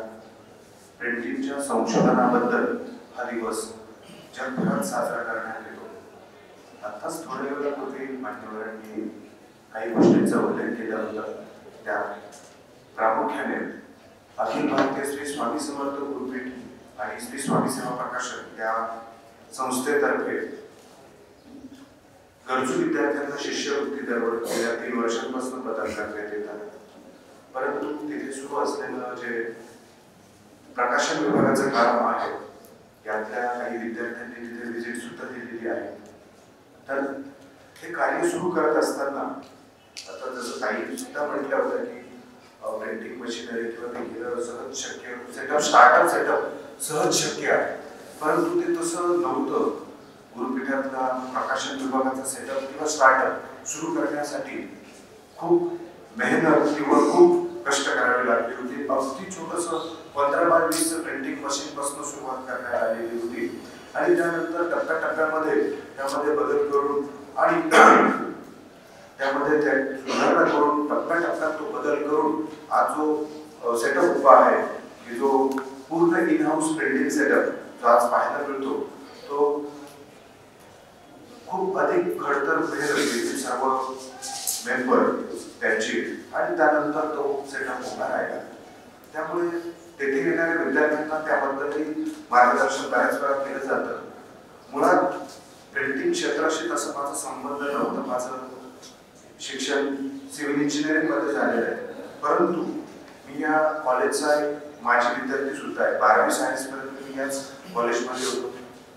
[SPEAKER 9] प्रिंटिंगच्या संशोधनाबद्दल हा दिवस जगभरात साजरा करण्यात येतो. आताच थोड्या वेळापूर्वी मान्यवरांनी काही गोष्टींचा उल्लेख केला होता. त्या प्रामुख्याने अखिल भारतीय श्री स्वामी समर्थ गुरुपीठ आणि श्री स्वामी सेवा प्रकाशन या संस्थेतर्फे गरजू विद्यार्थ्यांना शिष्यवृत्ती दरवर्षी गेल्या 3 वर्षांपासून प्रदान करण्यात येतात. परंतु तिथे सुरू असलेलं जे प्रकाशन विभागाचं काम आहे यातल्या काही विद्यार्थ्यांनी तिथे व्हिजिट सुद्धा दिलेली आहे. तर हे कार्य सुरू करत असताना आता जसं काही सुद्धा म्हटलं होतं की प्रिंटिंग मशिनरी किंवा ते केलं सहज शक्य सेटअप स्टार्टअप सहज शक्य आहे, परंतु ते तसं नव्हतं. गुरुपीठातला प्रकाशन विभागाचा सेटअप किंवा स्टार्टअप सुरू करण्यासाठी खूप मेहनत किंवा खूप कष्ट करावे लागले होते. अगदी छोटंसं 15-20 प्रिंटिंग मशीन पासून सुरुवात करण्यात आलेली होती आणि त्यानंतर टप्प्याटप्प्यामध्ये त्यामध्ये बदल करून आणि त्यामध्ये सुधारणा करून टप्प्याटप्प्यात तो बदल करून आज जो सेटअप उभा आहे की जो पूर्ण इन हाऊस प्रिंटिंग सेटअप जो आज पाहायला मिळतो तो खूप अधिक खडतर मेहनत सर्व मेंबर त्यांची आणि त्यानंतर तो सेटअप उभा राहिला. त्यामुळे तेथे येणाऱ्या विद्यार्थ्यांना त्याबद्दलही मार्गदर्शन बऱ्याच वेळा केलं जातं. मुळात प्रिंटिंग क्षेत्राशी तसं माझा संबंध नव्हता. माझं शिक्षण सिव्हिल इंजिनिअरिंग मध्ये झालेलं आहे, परंतु मी या कॉलेजचा एक माजी विद्यार्थी सुद्धा आहे. 12वी सायन्स पर्यंत मी याच कॉलेजमध्ये होतो.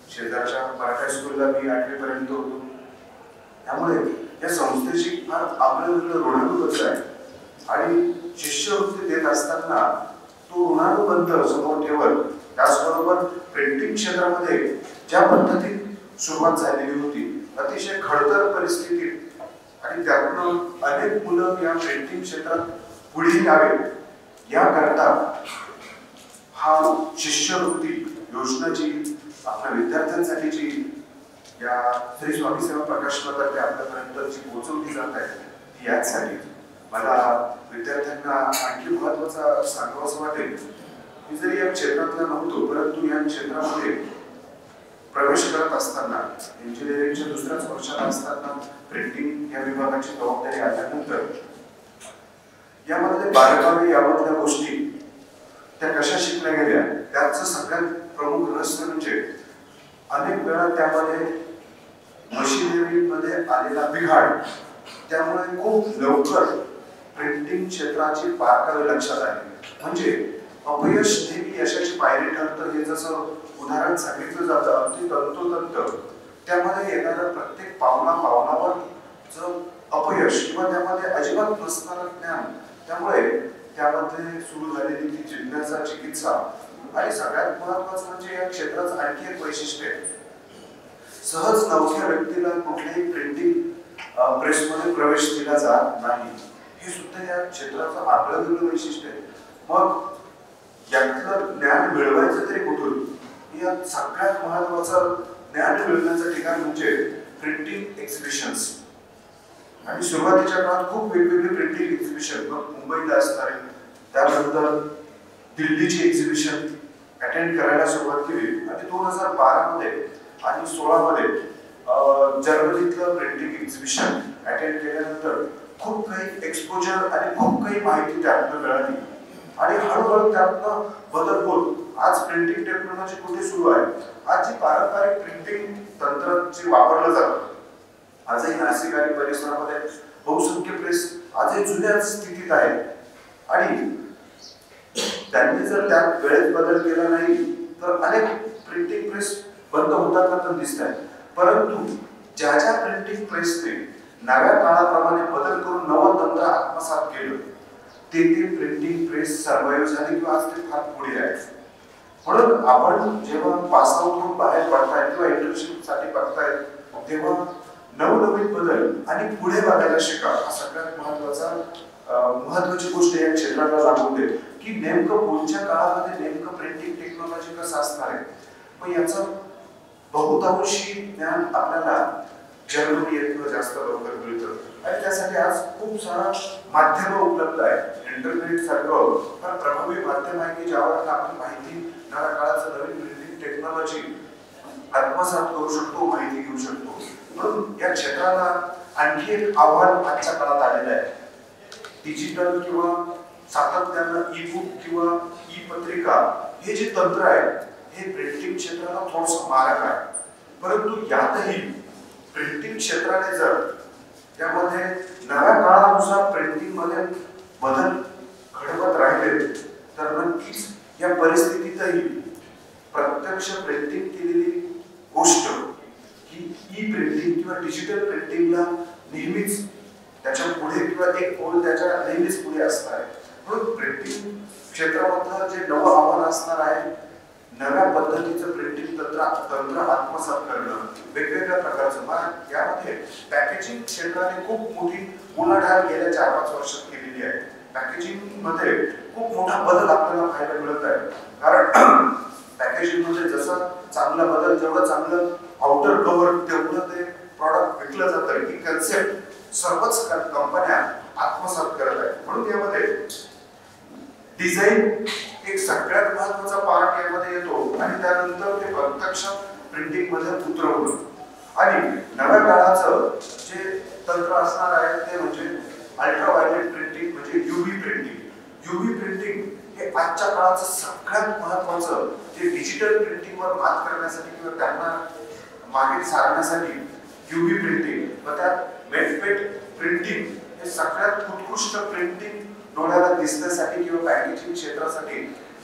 [SPEAKER 9] शेजारच्या मराठा स्कूलला मी 8वी पर्यंत होतो. त्यामुळे या संस्थेची फार आपल्याला ऋणानुबंध आहे आणि शिष्यवृत्ती देत असताना तो ऋणानुबंध समोर ठेवत त्याचबरोबर प्रिंटिंग क्षेत्रामध्ये ज्या पद्धतीत सुरुवात झालेली होती अतिशय खडतर परिस्थितीत आणि त्यातून अनेक मुलं या प्रिंटिंग क्षेत्रात पुढे यावे याकरता हा शिष्यवृत्ती योजना जी आपल्या विद्यार्थ्यांसाठी जी या श्री स्वामी सेवा प्रकाशनातर्फे आपल्यापर्यंत जी पोहोचवली जात आहे ती याचसाठी. मला विद्यार्थ्यांना आणखी महत्वाचा सांगावंसं वाटेल की जरी या क्षेत्रातला नव्हतो, परंतु या क्षेत्रामध्ये प्रवेश करत असताना इंजिनिअरिंगच्या 2ऱ्याच वर्षाला असताना प्रिंटिंग या विभागाची जबाबदारी आल्यानंतर यामधले बारकावे यामधल्या गोष्टी त्या कशा शिकल्या गेल्या त्याचं सगळ्यात प्रमुख रहस्य म्हणजे अनेक वेळा त्यामध्ये मशिनरीमध्ये आलेला बिघाड त्यामुळे खूप लवकर प्रिंटिंग क्षेत्राची बारकावे लक्षात आली. म्हणजे अपयश नेहमी यशाची पायरी ठरतं हे जसं उदाहरण सांगितलं जातं अगदी तंतोतंत त्यामध्ये येणाऱ्या प्रत्येक पावलावर जर अपयश किंवा त्यामध्ये अजिबात नसणारं ज्ञान त्यामुळे त्यामध्ये सुरू झालेली ती जिज्ञासा चिकित्सा आणि सगळ्यात महत्वाचं म्हणजे या क्षेत्राचं आणखी एक वैशिष्ट्य आहे. सहज नवख्या व्यक्तीला कुठल्याही प्रिंटिंग प्रेसमध्ये प्रवेश दिला जात नाही हे सुद्धा या क्षेत्राचं आगळं वैशिष्ट्य आहे. मग यातलं ज्ञान मिळवायचं तरी कुठून? यात सगळ्यात महत्वाचं ज्ञान मिळवण्याचं ठिकाण म्हणजे प्रिंटिंग एक्झिबिशन्स. आणि सुरुवातीच्या काळात खूप वेगवेगळे प्रिंटिंग एक्झिबिशन मुंबईला असणारे त्यानंतर दिल्लीची एक्झिबिशन अटेंड करायला सुरुवात केली आणि 2012 मध्ये आणि 16 मध्ये जर्मनीतलं प्रिंटिंग एक्झिबिशन अटेंड केल्यानंतर खूप काही एक्सपोजर आणि खूप काही माहिती त्यातनं मिळाली आणि हळूहळू त्यातनं बदल होत आज प्रिंटिंग टेक्नॉलॉजी कुठे सुरू आहे. आज जी पारंपरिक प्रिंटिंग तंत्र जे वापरलं जातं आजही नाशिक आणि परिसरामध्ये बहुसंख्य प्रेस आजही जुन्याच स्थितीत आहेत आणि त्यांनी जर त्यात वेळेत बदल केला नाही तर अनेक प्रिंटिंग प्रेस बंद होतात दिसत आहेत. परंतु ज्या ज्या प्रिंटिंग प्रेसने नव्या काळाप्रमाणे बदल करून नवं तंत्र आत्मसात केलं ते प्रिंटिंग प्रेस सर्वाइव्ह झाली किंवा आज ते फार पुढे आहेत. म्हणून आपण जेव्हा पास आउट होऊन बाहेर पडताय किंवा इंटर्नशिप साठी बघताय तेव्हा नवनवीन बदल आणि पुढे बघायला शिका. हा सगळ्यात महत्वाची गोष्ट या क्षेत्राला लागू दे की नेमकं पुढच्या काळामध्ये नेमकं प्रिंटिंग टेक्नॉलॉजी कसं असणार आहे. पण याचं बहुतांशी ज्ञान आपल्याला जर्मनीतनं जास्त लवकर मिळतं आणि त्यासाठी आज खूप सारा माध्यम उपलब्ध आहे. इंटरनेट सारखं फार प्रभावी माध्यम आहे की ज्यावर आपण माहिती नव्या काळाचं नवीन प्रिंटिंग टेक्नॉलॉजी आत्मसात करू शकतो, माहिती घेऊ शकतो. म्हणून या क्षेत्राला आणखी एक आव्हान आजच्या काळात आलेलं आहे. डिजिटल किंवा सातत्यानं ई बुक किंवा ई पत्रिका हे जे तंत्र आहे हे प्रिंटिंग क्षेत्राला थोडंसं मारक आहे. परंतु यातही प्रिंटिंग क्षेत्राने जर त्यामध्ये नव्या काळानुसार प्रिंटिंग मध्ये बदल घडवत राहिले तर नक्कीच या परिस्थितीतही प्रत्यक्ष प्रिंटिंग केलेली गोष्ट ही ई प्रिंटिंग किंवा डिजिटल प्रिंटिंगला नेहमीच त्याच्या पुढे किंवा एक पाऊल त्याच्या नेहमीच पुढे असणार आहे. म्हणून प्रिंटिंग क्षेत्रामधलं जे नवं आव्हान असणार आहे नव्या पद्धतीचं प्रिंटिंग तंत्र आत्मसात करणं वेगवेगळ्या प्रकारचं. यामध्ये पॅकेजिंग क्षेत्राने खूप मोठी उलाढाल गेल्या 4-5 वर्षात केलेली आहे. पॅकेजिंग मध्ये खूप मोठा बदल आपल्याला पाहायला मिळत आहे. कारण पॅकेजिंग मध्ये जसं चांगला बदल जेवढं चांगलं आउटर कव्हर तेवढं ते प्रॉडक्ट विकलं जातं ही कन्सेप्ट सर्वच कंपन्या आत्मसात करत आहेत. म्हणून यामध्ये डिझाईन एक सगळ्यात महत्त्वाचा पार्ट यामध्ये येतो आणि त्यानंतर ते प्रत्यक्ष प्रिंटिंग मध्ये उतरवणं. आणि नव्या काळाचं जे तंत्र असणार आहे ते म्हणजे अल्ट्राव्हायोलेट प्रिंटिंग म्हणजे युव्ही प्रिंटिंग. युव्ही प्रिंटिंग हे आजच्या काळाचं सगळ्यात महत्त्वाचं जे डिजिटल प्रिंटिंगवर मात करण्यासाठी किंवा त्यांना मागे सारण्यासाठी युव्ही प्रिंटिंग व त्यात वेटपेट प्रिंटिंग हे सगळ्यात उत्कृष्ट प्रिंटिंग डोळ्याला दिसण्यासाठी किंवा पॅकेजिंग क्षेत्रासाठी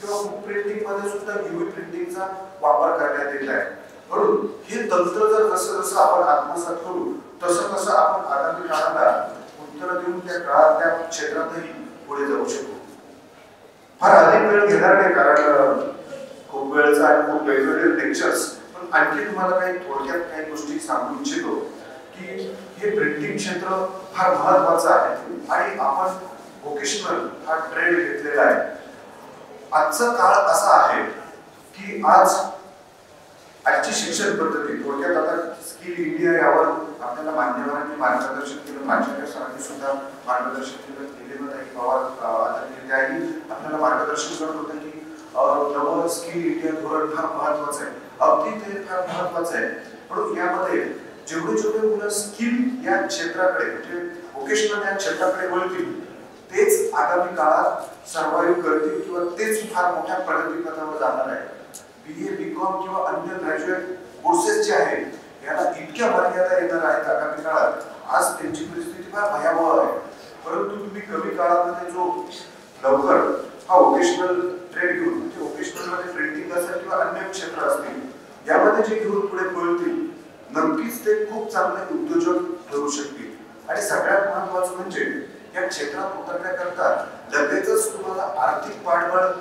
[SPEAKER 9] किंवा बुक प्रिंटिंग मध्ये सुद्धा युव्ही प्रिंटिंगचा वापर करण्यात येत आहे. म्हणून हे तंत्र जर जसं जसं आपण आत्मसात करू तसं तसं आपण आगामी काळाला उत्तर देऊन त्या काळात त्या क्षेत्रातही पुढे जाऊ शकू. फार अधिक वेळ घेणार नाही कारण खूप वेळचा आणि खूप वेगवेगळे लेक्चर्स. पण आणखी तुम्हाला काही थोडक्यात काही गोष्टी सांगू इच्छितो की हे प्रिंटिंग क्षेत्र फार महत्वाचं आहे आणि आपण व्होकेशनल हा ट्रेड घेतलेला आहे. आजचा काळ असा आहे की आजची शिक्षण पद्धती थोडक्यात आता स्किल इंडिया यावर आपल्याला मान्यवरांनी मार्गदर्शन केलं, प्राचार्य सरांनी सुद्धा मार्गदर्शन केलं, निलेमताई पवार त्यांनी आपल्याला मार्गदर्शन करत होतं की नवं स्किल इंडिया धोरण फार महत्वाचं आहे. अगदी ते फार महत्वाचं आहे. म्हणून यामध्ये जेवढे मुलं स्किल या क्षेत्राकडे म्हणजे व्होकेशनल या क्षेत्राकडे वळतील तेच आगामी काळात सर्वाइव्ह करतील किंवा तेच फार मोठ्या प्रगतीपथावर जाणार आहे. BA, BCom किंवा अन्य ग्रॅज्युएट कोर्सेस जे आहेत याला इतक्या मर्यादा येणार आहेत आगामी काळात. आज त्यांची परिस्थिती फार भयावह आहे. परंतु तुम्ही कमी काळामध्ये जो लवकर हा व्होकेशनल ट्रेड घेऊन म्हणजे व्होकेशनल मध्ये प्रिंटिंग असेल किंवा अन्य क्षेत्र असतील यामध्ये जे घेऊन पुढे पळतील नक्कीच ते खूप चांगले उद्योजक ठरू शकतील. आणि सगळ्यात महत्वाचं म्हणजे या क्षेत्रात उतरण्याकरता लगेचच तुम्हाला आर्थिक पाठबळ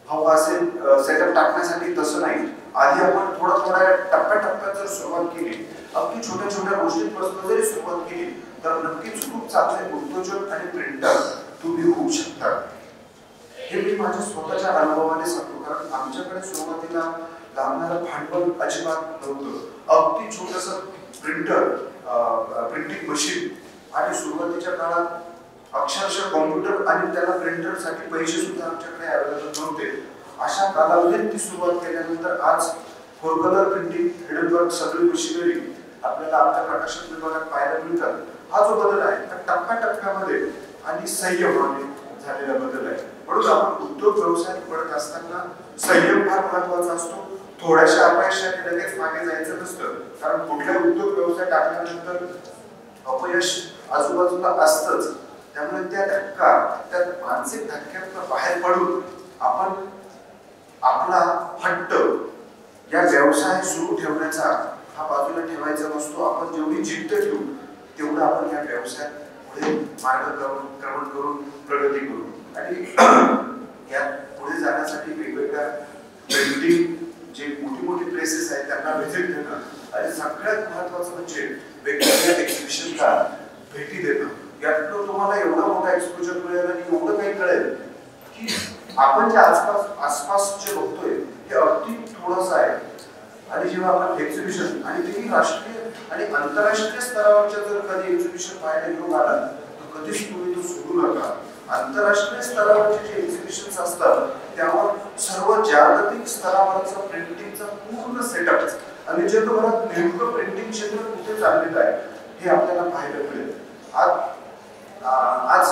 [SPEAKER 9] हवं असेल सेटअप टाकण्यासाठी तसं नाही. आधी आपण थोड्या टप्प्याटप्प्यात जर सुरुवात केली अगदी छोट्या गोष्टींपासून जरी सुरुवात केली तर नक्कीच खूप चांगले उद्योजक आणि प्रिंटर तुम्ही होऊ शकता. हे मी माझ्या स्वतःच्या अनुभवाने सांगतो कारण आमच्याकडे सुरुवातीला लागणारं भांडवल अजिबात नव्हतं. अगदी छोटंसं प्रिंटर प्रिंटिंग मशीन आणि सुरुवातीच्या काळात अक्षरशः कॉम्प्युटर आणि त्याला प्रिंटरसाठी पैसे सुद्धा आमच्याकडे अवेलेबल नव्हते. अशा कालावधीत ती सुरुवात केल्यानंतर आज 4 प्रिंटिंग हिडनबर्ग सगळी मशिनरी आपल्याला आपल्या प्रकाशन विभागात पाहायला मिळतात. हा जो बदल आहे त्या टप्प्याटप्प्यामध्ये आणि संयमाने झालेला बदल आहे. म्हणून आपण उद्योग व्यवसायात पडत असताना संयम फार महत्वाचा असतो. थोड्याशा अपयशाने लगेच मागे जायचं नसतं कारण कुठल्या उद्योग व्यवसाय टाकल्यानंतर अपयश आजूबाजूला असतंच. त्यामुळे त्या मानसिक धक्क्यातून बाहेर पडून आपण आपला हट्ट या व्यवसाय सुरू ठेवण्याचा हा बाजूला ठेवायचा नसतो. आपण जेवढी जिद्द ठेवू तेवढं आपण या व्यवसायात पुढे मार्गक्रमण करून प्रगती करू. आणि या पुढे जाण्यासाठी वेगवेगळ्या प्रिंटिंग जे मोठी मोठी प्रेसेस आहेत त्यांना व्हिजिट देणं आणि सगळ्यात महत्वाचं म्हणजे वेगवेगळ्या एक्झिबिशनला भेटी देणं. यातनं तुम्हाला एवढा मोठा एक्सपोजर मिळेल आणि एवढं काही कळेल की आपण जे आसपास जे बघतोय हे अगदी थोडंसं आहे. आणि जेव्हा आपण एक्झिबिशन आणि तेही राष्ट्रीय आणि आंतरराष्ट्रीय स्तरावरच्या जर कधी एक्झिबिशन पाहायला योग आला तर कधीच तुम्ही तो सोडू नका. आंतरराष्ट्रीय स्तरावरचे जे एक्झिबिशन्स असतात त्यावर सर्व जागतिक स्तरावरचा प्रिंटिंगचा पूर्ण सेटअप आणि जगभरात नेमकं प्रिंटिंग क्षेत्र कुठे चाललेलं आहे हे आपल्याला पाहायला मिळेल. आज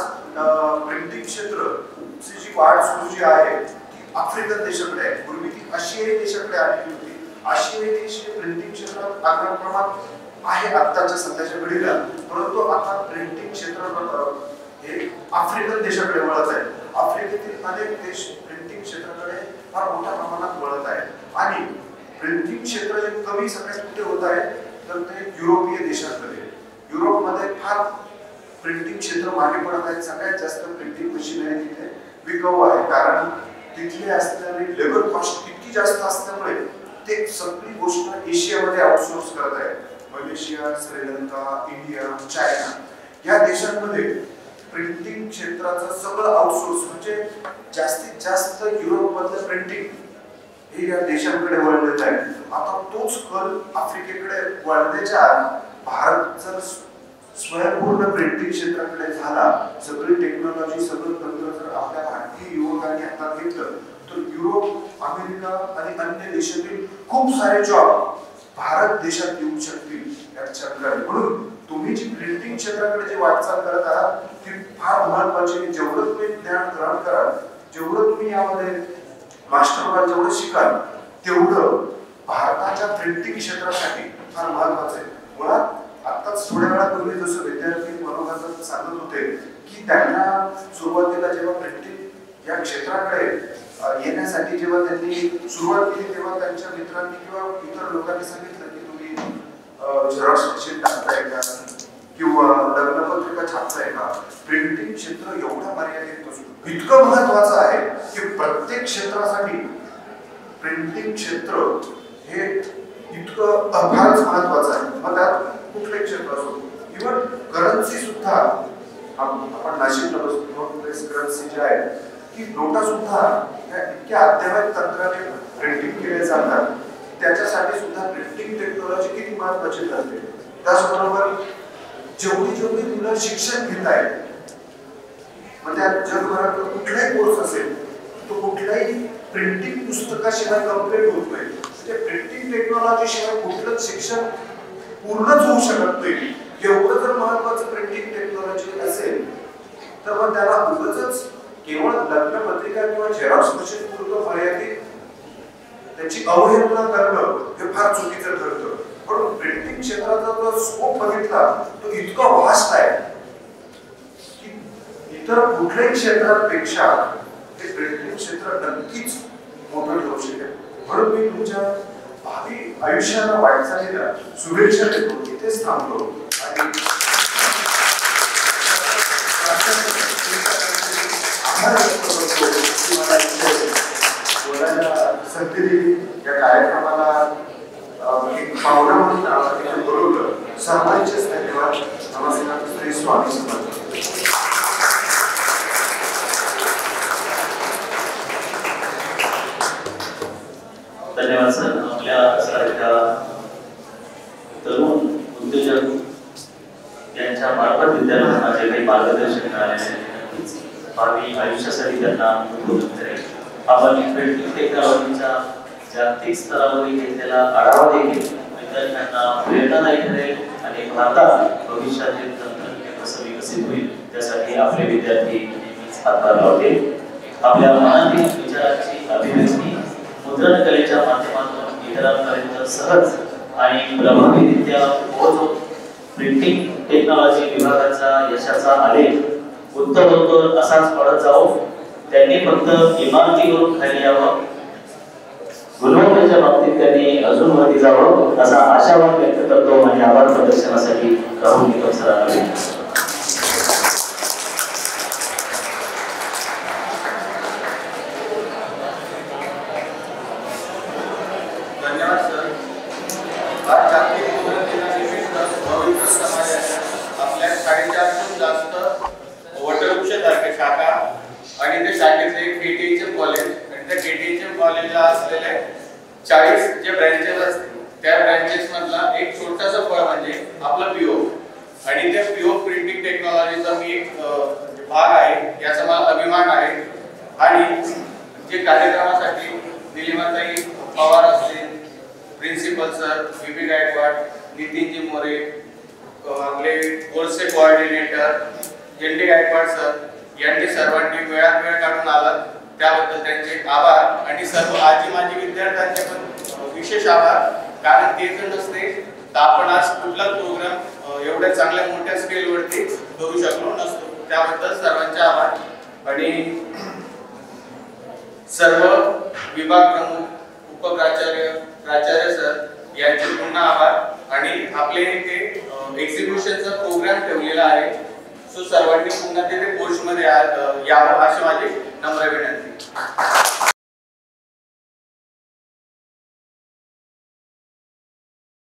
[SPEAKER 9] प्रिंटिंग क्षेत्राची जी वाढ सुरू जी आहे ती आफ्रिकन देशाकडे आहे. पूर्वी ती आशियाई देशाकडे आलेली होती. आशियाई देश हे प्रिंटिंग क्षेत्रात आक्रमणात आहे आत्ताच्या सध्याच्या घडीला, परंतु आता प्रिंटिंग क्षेत्र हे आफ्रिकन देशाकडे वळत आहे. आफ्रिकेतील अनेक देश प्रिंटिंग क्षेत्राकडे फार मोठ्या प्रमाणात वळत आहे. आणि प्रिंटिंग क्षेत्र जे कमी सगळ्यात कुठे होत आहे तर ते युरोपीय देशांमध्ये. युरोपमध्ये फार प्रिंटिंग क्षेत्र मागे पडत आहे. सगळ्यात जास्त प्रिंटिंग मशीन आहे तिथे विकाऊ आहे, कारण तिथले असणारी लेबर कॉस्ट इतकी जास्त असल्यामुळे ते सगळी गोष्ट एशियामध्ये आउटसोर्स करत आहे. मलेशिया, श्रीलंका, इंडिया, चायना या देशांमध्ये प्रिंटिंग क्षेत्राचं सगळं आउटसोर्स म्हणजे जास्तीत जास्त युरोप मधलं प्रिंटिंग हे या देशांकडे वळलेलं आहे. आता तोच कल आफ्रिकेकडे वळण्याच्या भारत जर स्वयंपूर्ण प्रिंटिंग क्षेत्राकडे झाला, सगळी टेक्नॉलॉजी सगळं तंत्र जर आपल्या भारतीय युवकांनी हातात घेतलं तर युरोप, अमेरिका आणि अन्य देशातील खूप सारे जॉब भारत देशात येऊ शकतील याच्या प्रकारे. म्हणून तुम्ही जी प्रिंटिंग क्षेत्राकडे जी वाटचाल करत आहात ती फार महत्वाची. जेवढं तुम्ही ज्ञान ग्रहण कराल, जेवढं तुम्ही यामध्ये मास्टर व्हाल, जेवढं शिकाल तेवढं भारताच्या प्रिंटिंग क्षेत्रासाठी फार महत्वाचं आहे. मुळात आताच थोड्या वेळापूर्वी जसं विद्यार्थी मनोगत सांगत होते की त्यांना सुरुवातीला जेव्हा प्रिंटिंग या क्षेत्राकडे येण्यासाठी जेव्हा त्यांनी सुरुवात केली तेव्हा त्यांच्या मित्रांनी किंवा इतर लोकांनी सांगितलं की तुम्ही झेरॉक्स मशीन टाकताय का किंवा लग्नपत्रिका छापताय का. प्रिंटिंग क्षेत्र एवढं मर्यादित नसून इतकं महत्वाचं आहे की प्रत्येक क्षेत्रासाठी प्रिंटिंग क्षेत्र हे इतकं फारच महत्वाचं आहे. मग त्यात कुठले क्षेत्र असो, इव्हन करन्सी सुद्धा आपण नाशिकला बसतो करन्सी जे आहे की नोटा सुद्धा इतक्या अद्ययावत तंत्राने प्रिंटिंग केल्या जातात. त्याच्यासाठी सुद्धा प्रिंटिंग टेक्नॉलॉजी किती महत्वाची ठरते. त्याचबरोबर जेवढी मुलं शिक्षण घेत आहेत म्हणजे जगभरात कुठलाही कोर्स असेल तो कुठल्याही प्रिंटिंग पुस्तकाशिवाय कम्प्लीट होत नाही. म्हणजे प्रिंटिंग टेक्नॉलॉजी शिवाय कुठलंच शिक्षण पूर्णच होऊ शकत नाही. एवढं जर महत्वाचं प्रिंटिंग टेक्नॉलॉजी असेल तर मग त्याला उगाचच केवळ लग्नपत्रिका किंवा झेरॉक्स मशीन पुरतं मर्यादित त्याची अवहेलना करणं हे फार चुकीचं ठरतं. पण प्रिंटिंग क्षेत्राचा जर स्कोप बघितला तो इतका वास्ट आहे की इतर कुठल्याही क्षेत्रापेक्षा हे प्रिंटिंग क्षेत्र नक्कीच मोठं ठरू शकेल. म्हणून मी तुमच्या भावी आयुष्याला वाटचालीला शुभेच्छा देतो. इथेच थांबतो आणि संधी दिली या कार्यक्रमाला एक पाहुणा म्हणून बोलवलं. सर्वांचेच धन्यवाद. नमस्कार. श्री स्वामी समर्थ.
[SPEAKER 1] धन्यवाद सर. आपल्या सारख्या तरुण उद्योजक यांच्या मार्फत विद्यार्थ्यांना जे काही मार्गदर्शन मिळालेले आहे भावी आयुष्यासाठी त्यांना मदत करेल. आपण प्रिंटिंग टेक्नॉलॉजीच्या जागतिक स्तरावरील घेतलेला आढावा देखील विद्यार्थ्यांना प्रेरणादायी ठरेल आणि भारतात भविष्यातील तंत्रज्ञान कसं विकसित होईल त्यासाठी आपले विद्यार्थी नेहमीच हातभार लावतील. आपल्या मनातील विचारांची अभिव्यक्ती मुद्रण कलेच्या माध्यमातून इतरांपर्यंत सहज आणि प्रभावीरित्या पोहोचवून प्रिंटिंग टेक्नॉलॉजी विभागाचा यशाचा आलेख उत्तरोत्तर असाच पडत जाऊ. त्यांनी फक्त इमारतीवरून खाली यावं, गुणवत्तेच्या बाबतीत त्यांनी अजून वरती जावं असा आशावाद व्यक्त करतो आणि आभार प्रदर्शनासाठी राहुल निकम सरांना
[SPEAKER 10] 40 जे ब्रँचेस असतील त्या ब्रँचेस मधला एक छोटासा फळ म्हणजे आपलं पीओ आणि त्या पीओ प्रिंटिंग टेक्नॉलॉजीचा मी एक भाग आहे याचा मला अभिमान आहे. आणि जे कार्यक्रमासाठी निलिमाताई पवार असतील, principal sir VP Gaikwad, Nitinji More, आपले कोर्सचे कोऑर्डिनेटर एनडी गायकवाड सर यांनी सर्वांनी वेळात वेळ काढून आलात त्याबद्दल त्यांचे आभार. आणि सर्व आजी माजी विद्यार्थ्यांचे पण विशेष आभार, कारण ते जर नसते तर आपण आज कुठला प्रोग्राम एवढ्या चांगल्या मोठ्या स्केलवरती करू शकलो नसतो. त्याबद्दल सर्वांचे आभार. आणि सर्व विभाग प्रमुख, उपप्राचार्य, प्राचार्य सर यांचे पुन्हा आभार. आणि आपले इथे एक्झिबिशनचा प्रोग्राम ठेवलेला आहे, सो सर्वांनी पुन्हा तिथे कोर्समध्ये यावं अशी माझी नम्र विनंती.